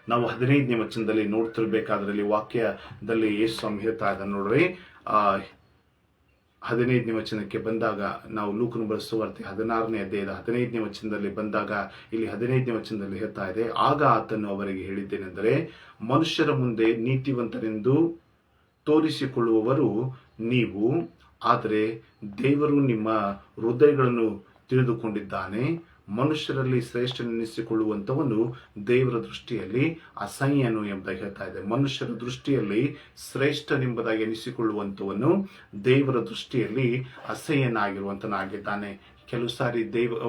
ನಾವು 15ನೇ ವಚನದಲ್ಲಿ ನೋಡ್ತಿರ್ಬೇಕಾದ್ರಲ್ಲಿ ವಾಕ್ಯದಲ್ಲಿ ಯೇಸು ಸ್ವಾಮಿ ಹೇಳ್ತಾ ಇದ್ದಾನೆ ನೋಡ್ರಿ. 15ನೇ ವಚನಕ್ಕೆ ಬಂದಾಗ ನಾವು ಲೂಕನ ಬರೆದ ಸುವಾರ್ತೆ 16ನೇ ಅಧ್ಯಾಯದ 15ನೇ ವಚನದಲ್ಲಿ ಬಂದಾಗ ಇಲ್ಲಿ 15ನೇ ವಚನದಲ್ಲಿ ಹೇಳ್ತಾ ಇದೆ, ಆಗ ಆತನು ಅವರಿಗೆ ಹೇಳಿದ್ದೇನೆಂದರೆ, ಮನುಷ್ಯರ ಮುಂದೆ ನೀತಿವಂತರೆಂದು ತೋರಿಸಿಕೊಳ್ಳುವವರು ನೀವು, ಆದರೆ ದೇವರು ನಿಮ್ಮ ಹೃದಯಗಳನ್ನು ತಿಳಿದುಕೊಂಡಿದ್ದಾನೆ. ಮನುಷ್ಯರಲ್ಲಿ ಶ್ರೇಷ್ಠನೆನಿಸಿಕೊಳ್ಳುವಂಥವನು ದೇವರ ದೃಷ್ಟಿಯಲ್ಲಿ ಅಸಹ್ಯನು ಎಂಬುದಾಗಿ ಹೇಳ್ತಾ ಇದೆ. ಮನುಷ್ಯರ ದೃಷ್ಟಿಯಲ್ಲಿ ಶ್ರೇಷ್ಠನೆಂಬುದಾಗಿ ಎನಿಸಿಕೊಳ್ಳುವಂಥವನು ದೇವರ ದೃಷ್ಟಿಯಲ್ಲಿ ಅಸಹ್ಯನಾಗಿರುವಂತನಾಗಿದ್ದಾನೆ. ಕೆಲವು ಸಾರಿ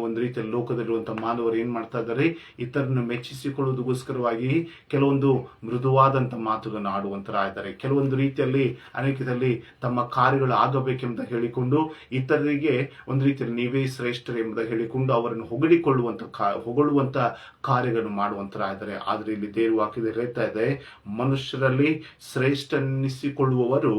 ಒಂದು ರೀತಿಯಲ್ಲಿ ಲೋಕದಲ್ಲಿರುವಂಥ ಮಾನವರು ಏನು ಮಾಡ್ತಾ ಇದ್ದಾರೆ, ಇತರನ್ನು ಮೆಚ್ಚಿಸಿಕೊಳ್ಳುವುದಕ್ಕೋಸ್ಕರವಾಗಿ ಕೆಲವೊಂದು ಮೃದುವಾದಂಥ ಮಾತುಗಳನ್ನು ಆಡುವಂತರಾಗಿದ್ದಾರೆ. ಕೆಲವೊಂದು ರೀತಿಯಲ್ಲಿ ಅನೇಕದಲ್ಲಿ ತಮ್ಮ ಕಾರ್ಯಗಳು ಆಗಬೇಕೆಂಬ ಹೇಳಿಕೊಂಡು ಇತರರಿಗೆ ಒಂದು ರೀತಿಯಲ್ಲಿ ನೀವೇ ಶ್ರೇಷ್ಠರು ಎಂಬುದಾಗಿ ಹೇಳಿಕೊಂಡು ಅವರನ್ನು ಹೊಗಳುವಂಥ ಕಾರ್ಯಗಳನ್ನು ಮಾಡುವಂತರಾಗಿದ್ದಾರೆ. ಆದರೆ ಇಲ್ಲಿ ದೇವರ ವಾಕ್ಯದಲ್ಲಿ ಹೇಳ್ತಾ ಇದೆ, ಮನುಷ್ಯರಲ್ಲಿ ಶ್ರೇಷ್ಠನೆನಿಸಿಕೊಳ್ಳುವವರು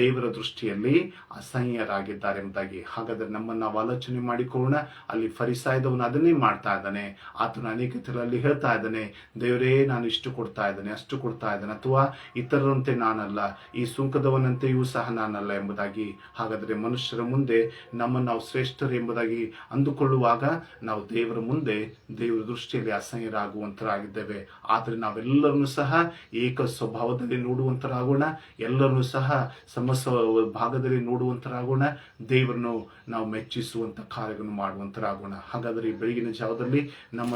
ದೇವರ ದೃಷ್ಟಿಯಲ್ಲಿ ಅಸಹ್ಯರಾಗಿದ್ದಾರೆ ಎಂಬುದಾಗಿ. ಹಾಗಾದರೆ ನಮ್ಮನ್ನು ನಾವು ಆಲೋಚನೆ ಮಾಡಿಕೊಳ್ಳೋಣ. ಅಲ್ಲಿ ಫರಿಸಾಯದವನು ಅದನ್ನೇ ಮಾಡ್ತಾ ಇದ್ದಾನೆ. ಆತನು ಅನೇಕ ಥರಲ್ಲಿ ಹೇಳ್ತಾ ಇದ್ದಾನೆ, ದೇವರೇ ನಾನು ಇಷ್ಟು ಕೊಡ್ತಾ ಇದ್ದಾನೆ, ಅಷ್ಟು ಕೊಡ್ತಾ ಇದ್ದಾನೆ, ಅಥವಾ ಇತರರಂತೆ ನಾನಲ್ಲ, ಈ ಸುಂಕದವನಂತೆಯೂ ಸಹ ನಾನಲ್ಲ ಎಂಬುದಾಗಿ. ಹಾಗಾದರೆ ಮನುಷ್ಯರ ಮುಂದೆ ನಮ್ಮನ್ನು ನಾವು ಶ್ರೇಷ್ಠರು ಎಂಬುದಾಗಿ ಅಂದುಕೊಳ್ಳುವಾಗ ನಾವು ದೇವರ ಮುಂದೆ ದೇವರ ದೃಷ್ಟಿಯಲ್ಲಿ ಅಸಹ್ಯರಾಗುವಂತರಾಗಿದ್ದೇವೆ. ಆದರೆ ನಾವೆಲ್ಲರನ್ನು ಸಹ ಏಕ ಸ್ವಭಾವದಲ್ಲಿ ನೋಡುವಂತರಾಗೋಣ, ಎಲ್ಲರನ್ನೂ ಸಹ ಭಾಗದಲ್ಲಿ ನೋಡುವಂತರಾಗೋಣ, ದೇವರನ್ನು ನಾವು ಮೆಚ್ಚಿಸುವಂತ ಕಾರ್ಯಗಳನ್ನು ಮಾಡುವಂತರಾಗೋಣ. ಹಾಗಾದರೆ ಈ ಬೆಳಗಿನ ಜಾವದಲ್ಲಿ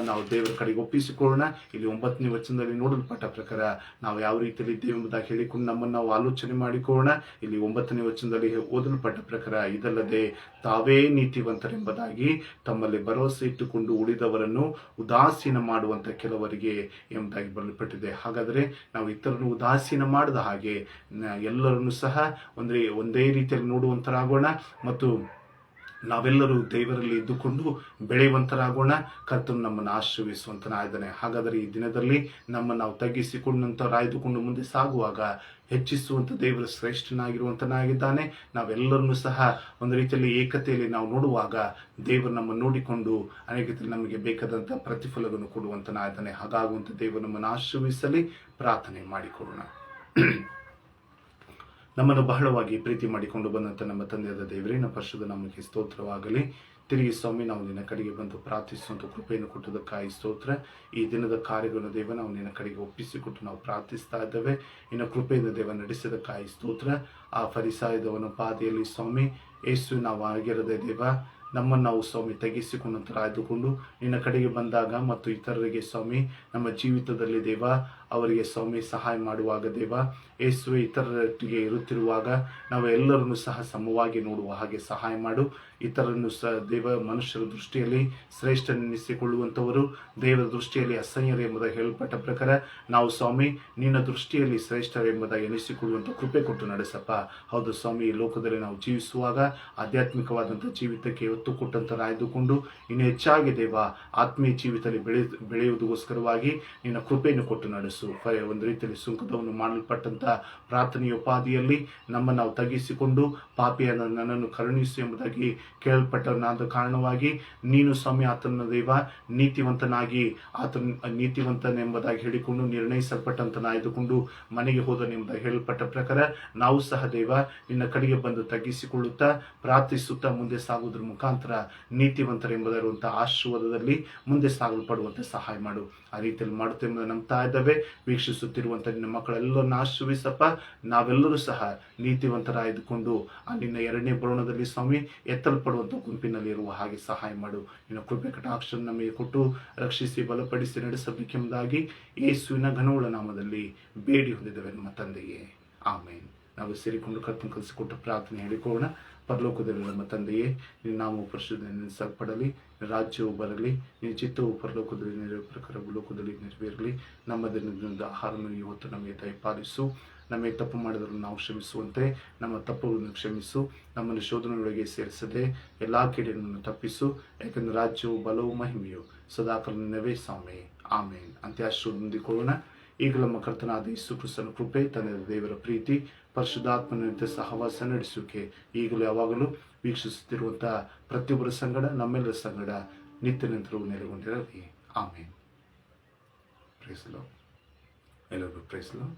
ನಾವು ದೇವರ ಕಡೆಗೆ ಒಪ್ಪಿಸಿಕೊಳ್ಳೋಣ. ಇಲ್ಲಿ 9ನೇ ವಚನದಲ್ಲಿ ನೋಡಲ್ಪಟ್ಟ ಪ್ರಕಾರ ನಾವು ಯಾವ ರೀತಿಯಲ್ಲಿ ಇದ್ದೇವೆ ಎಂಬುದಾಗಿ ಹೇಳಿಕೊಂಡು ನಮ್ಮನ್ನು ನಾವು ಆಲೋಚನೆ ಮಾಡಿಕೊಳ್ಳೋಣ. ಇಲ್ಲಿ 9ನೇ ವಚನದಲ್ಲಿ ಓದಲ್ಪಟ್ಟ ಪ್ರಕಾರ, ಇದಲ್ಲದೆ ತಾವೇ ನೀತಿವಂತರೆಂಬುದಾಗಿ ತಮ್ಮಲ್ಲಿ ಭರವಸೆ ಇಟ್ಟುಕೊಂಡು ಉಳಿದವರನ್ನು ಉದಾಸೀನ ಮಾಡುವಂತ ಕೆಲವರಿಗೆ ಎಂಬುದಾಗಿ ಬರೆಯಲ್ಪಟ್ಟಿದೆ. ಹಾಗಾದರೆ ನಾವು ಇತರನ್ನು ಉದಾಸೀನ ಮಾಡದ ಹಾಗೆ ಎಲ್ಲರನ್ನು ಸಹ ಒಂದೇ ರೀತಿಯಲ್ಲಿ ನೋಡುವಂತರಾಗೋಣ ಮತ್ತು ನಾವೆಲ್ಲರೂ ದೇವರಲ್ಲಿ ಇದ್ದುಕೊಂಡು ಬೆಳೆಯುವಂತರಾಗೋಣ. ಕರ್ತನು ನಮ್ಮನ್ನು ಆಶೀರ್ವಿಸುವಂತನಾಗಿದ್ದಾನೆ. ಹಾಗಾದರೆ ಈ ದಿನದಲ್ಲಿ ನಾವು ತಗ್ಗಿಸಿಕೊಂಡಂತರಾಯ್ದುಕೊಂಡು ಮುಂದೆ ಸಾಗುವಾಗ ಹೆಚ್ಚಿಸುವಂತ ದೇವರ ಶ್ರೇಷ್ಠನಾಗಿರುವಂತನಾಗಿದ್ದಾನೆ. ನಾವೆಲ್ಲರನ್ನೂ ಸಹ ಒಂದು ರೀತಿಯಲ್ಲಿ ಏಕತೆಯಲ್ಲಿ ನಾವು ನೋಡುವಾಗ ದೇವರು ನಮ್ಮನ್ನು ನೋಡಿಕೊಂಡು ಅನೇಕ ನಮಗೆ ಬೇಕಾದಂಥ ಪ್ರತಿಫಲವನ್ನು ಕೊಡುವಂತನಾಗಿದ್ದಾನೆ. ಹಾಗಾಗುವಂತ ದೇವರು ನಮ್ಮನ್ನು ಆಶೀರ್ವಿಸಲಿ. ಪ್ರಾರ್ಥನೆ ಮಾಡಿಕೊಳ್ಳೋಣ. ನಮ್ಮನ್ನು ಬಹಳವಾಗಿ ಪ್ರೀತಿ ಮಾಡಿಕೊಂಡು ಬಂದಂಥ ನಮ್ಮ ತಂದೆಯಾದ ದೇವರೇ, ನಮ್ಮ ಪರಿಶುದ್ಧ ನಾಮಕ್ಕೆ ಸ್ತೋತ್ರವಾಗಲಿ. ತಿರುಗಿ ಸ್ವಾಮಿ, ನಾವು ನಿನ್ನ ಕಡೆಗೆ ಬಂದು ಪ್ರಾರ್ಥಿಸುವಂಥ ಕೃಪೆಯನ್ನು ಕೊಟ್ಟದಕ್ಕಾಗಿ ಸ್ತೋತ್ರ. ಈ ದಿನದ ಕಾರ್ಯಗಳನ್ನು ದೇವ ನಾವು ನಿನ್ನ ಕಡೆಗೆ ಒಪ್ಪಿಸಿಕೊಟ್ಟು ನಾವು ಪ್ರಾರ್ಥಿಸ್ತಾ ಇದ್ದೇವೆ. ಇನ್ನು ಕೃಪೆಯಿಂದ ದೇವ ನಡೆಸಿದಕ್ಕಾಗಿ ಸ್ತೋತ್ರ. ಆ ಫರಿಸಾಯದವನ ಪಾದೆಯಲ್ಲಿ ಸ್ವಾಮಿ ಯೇಸು ನಾವು ಆಗಿರದೆ ದೇವ ನಮ್ಮನ್ನು ನಾವು ಸ್ವಾಮಿ ತಗ್ಗಿಸಿಕೊಂಡಂತರಾಯ್ದುಕೊಂಡು ನಿನ್ನ ಕಡೆಗೆ ಬಂದಾಗ ಮತ್ತು ಇತರರಿಗೆ ಸ್ವಾಮಿ ನಮ್ಮ ಜೀವಿತದಲ್ಲಿ ದೇವ ಅವರಿಗೆ ಸ್ವಾಮಿ ಸಹಾಯ ಮಾಡುವಾಗ ದೇವ ಯೇಸುವೆ ಇತರರಿಗೆ ಇರುತ್ತಿರುವಾಗ ನಾವು ಎಲ್ಲರನ್ನು ಸಹ ಸಮವಾಗಿ ನೋಡುವ ಹಾಗೆ ಸಹಾಯ ಮಾಡು. ಇತರನ್ನು ಸಹ ದೇವ ಮನುಷ್ಯರ ದೃಷ್ಟಿಯಲ್ಲಿ ಶ್ರೇಷ್ಠನೆನಿಸಿಕೊಳ್ಳುವಂಥವರು ದೇವರ ದೃಷ್ಟಿಯಲ್ಲಿ ಅಸಹ್ಯರು ಎಂಬುದಾಗಿ ಹೇಳಲ್ಪಟ್ಟ ಪ್ರಕಾರ ನಾವು ಸ್ವಾಮಿ ನಿನ್ನ ದೃಷ್ಟಿಯಲ್ಲಿ ಶ್ರೇಷ್ಠರು ಎಂಬುದಾಗಿ ಎನಿಸಿಕೊಳ್ಳುವಂಥ ಕೃಪೆ ಕೊಟ್ಟು ನಡೆಸಪ್ಪ. ಹೌದು ಸ್ವಾಮಿ, ಈ ಲೋಕದಲ್ಲಿ ನಾವು ಜೀವಿಸುವಾಗ ಆಧ್ಯಾತ್ಮಿಕವಾದಂಥ ಜೀವಿತಕ್ಕೆ ಒತ್ತು ಕೊಟ್ಟಂತರಾಯ್ದುಕೊಂಡು ಇನ್ನು ಹೆಚ್ಚಾಗಿ ದೇವ ಆತ್ಮೀಯ ಜೀವಿತದಲ್ಲಿ ಬೆಳೆಯುವುದಕ್ಕೋಸ್ಕರವಾಗಿ ನಿನ್ನ ಕೃಪೆಯನ್ನು ಕೊಟ್ಟು ನಡೆಸು. ಒಂದು ರೀತಿಯಲ್ಲಿ ಸುಂಕದವನ್ನು ಮಾಡಲ್ಪಟ್ಟಂತ ಪ್ರಾರ್ಥನೆಯೋಪಾದಿಯಲ್ಲಿ ನಮ್ಮನ್ನು ನಾವು ತಗ್ಗಿಸಿಕೊಂಡು ಪಾಪಿಯಾದ ನನ್ನನ್ನು ಕರುಣಿಸು ಎಂಬುದಾಗಿ ಕೇಳಲ್ಪಟ್ಟನಾದ ಕಾರಣವಾಗಿ ನೀನು ಸ್ವಾಮಿ ಆತನ ದೇವ ನೀತಿವಂತನಾಗಿ ನೀತಿವಂತನೆಂಬುದಾಗಿ ಹೇಳಿಕೊಂಡು ನಿರ್ಣಯಿಸಲ್ಪಟ್ಟಂತನಾಯ್ದುಕೊಂಡು ಮನೆಗೆ ಹೋದನೆಂಬುದಾಗಿ ಹೇಳಲ್ಪಟ್ಟ ಪ್ರಕಾರ ನಾವು ಸಹ ದೇವ ನಿನ್ನ ಕಡೆಗೆ ಬಂದು ತಗ್ಗಿಸಿಕೊಳ್ಳುತ್ತಾ ಪ್ರಾರ್ಥಿಸುತ್ತಾ ಮುಂದೆ ಸಾಗುವುದರ ಮುಖಾಂತರ ನೀತಿವಂತರೆಂಬುದರುವಂತಹ ಆಶೀರ್ವಾದದಲ್ಲಿ ಮುಂದೆ ಸಾಗಲ್ಪಡುವಂತೆ ಸಹಾಯ ಮಾಡು. ಆ ರೀತಿಯಲ್ಲಿ ಮಾಡುತ್ತೇವೆ ನಂಬ್ತಾ ಇದ್ದಾವೆ. ವೀಕ್ಷಿಸುತ್ತಿರುವಂಥ ನಿನ್ನ ಮಕ್ಕಳೆಲ್ಲರನ್ನ ಆಶೀರ್ವಿಸಪ್ಪ. ನಾವೆಲ್ಲರೂ ಸಹ ನೀತಿವಂತರಾಯ್ದುಕೊಂಡು ನಿನ್ನ ಎರಡನೇ ಬರೋಣದಲ್ಲಿ ಸ್ವಾಮಿ ಎತ್ತಲ್ಪಡುವಂಥ ಗುಂಪಿನಲ್ಲಿ ಇರುವ ಹಾಗೆ ಸಹಾಯ ಮಾಡು. ನಿನ್ನ ಕೃಪೆ ಕಟಾಕ್ಷ ನಮಗೆ ಕೊಟ್ಟು ರಕ್ಷಿಸಿ ಬಲಪಡಿಸಿ ನಡೆಸಬೇಕೆಂಬುದಾಗಿ ಯೇಸುವಿನ ಘನವುಳ್ಳ ನಾಮದಲ್ಲಿ ಬೇಡಿ ಹೊಂದಿದ್ದೇವೆ ನಮ್ಮ ತಂದೆಯೇ, ಆಮೇನ್. ನಾವು ಸೇರಿಕೊಂಡು ಕರ್ತನ ಕಲಿಸಿಕೊಟ್ಟ ಪ್ರಾರ್ಥನೆ ಹೇಳಿಕೊಳ್ಳೋಣ. ಪರಲೋಕದಲ್ಲಿ ನಮ್ಮ ತಂದೆಯೇ, ನಿನ್ನ ನಾಮವು ಪರಿಶುದ್ಧಪಡಲಿ, ರಾಜ್ಯವು ಬರಲಿ, ನಿನ್ನ ಚಿತ್ತವು ಪರಲೋಕದಲ್ಲಿ ನೆರವೇರುವ ಪ್ರಕಾರ ಭೂಲೋಕದಲ್ಲಿ ನೆರವೇರಲಿ. ನಮ್ಮ ದಿನದಿಂದ ಆಹಾರವನ್ನು ಇವತ್ತು ನಮಗೆ ದಯಪಾಲಿಸು. ನಮಗೆ ತಪ್ಪು ಮಾಡಿದರೂ ನಾವು ಕ್ಷಮಿಸುವಂತೆ ನಮ್ಮ ತಪ್ಪುಗಳನ್ನು ಕ್ಷಮಿಸು. ನಮ್ಮನ್ನು ಶೋಧನೆಯೊಳಗೆ ಸೇರಿಸದೆ ಎಲ್ಲ ಕೇಡಿಯನ್ನು ತಪ್ಪಿಸು. ಯಾಕೆಂದರೆ ರಾಜ್ಯವು ಬಲವು ಮಹಿಮೆಯು ಸದಾಕಾಲ ನಿನ್ನವೇ ಸ್ವಾಮಿ, ಆಮೇನ್. ಅಂತ್ಯಾಶ್ರು ಹೊಂದಿಕೊಳ್ಳೋಣ. ಈಗ ನಮ್ಮ ಕರ್ತನಾದ ಯೇಸು ಕ್ರಿಸ್ತನ ಕೃಪೆ, ತಂದೆಯ ದೇವರ ಪ್ರೀತಿ, ಪರಿಶುದ್ಧಾತ್ಮನ ಸಹವಾಸ ನಡೆಸುವಿಕೆ ಈಗಲೂ ಯಾವಾಗಲೂ ವೀಕ್ಷಿಸುತ್ತಿರುವಂತಹ ಪ್ರತಿಯೊಬ್ಬರ ಸಂಗಡ, ನಮ್ಮೆಲ್ಲರ ಸಂಗಡ ನಿತ್ಯ ನಿರಂತರವೂ ನೆಲೆಗೊಂಡಿರಲಿ, ಆಮೇನ್. Praise Lord. ಎಲ್ಲರಿಗೂ ಪ್ರೈಸ್ ಲಾರ್ಡ್.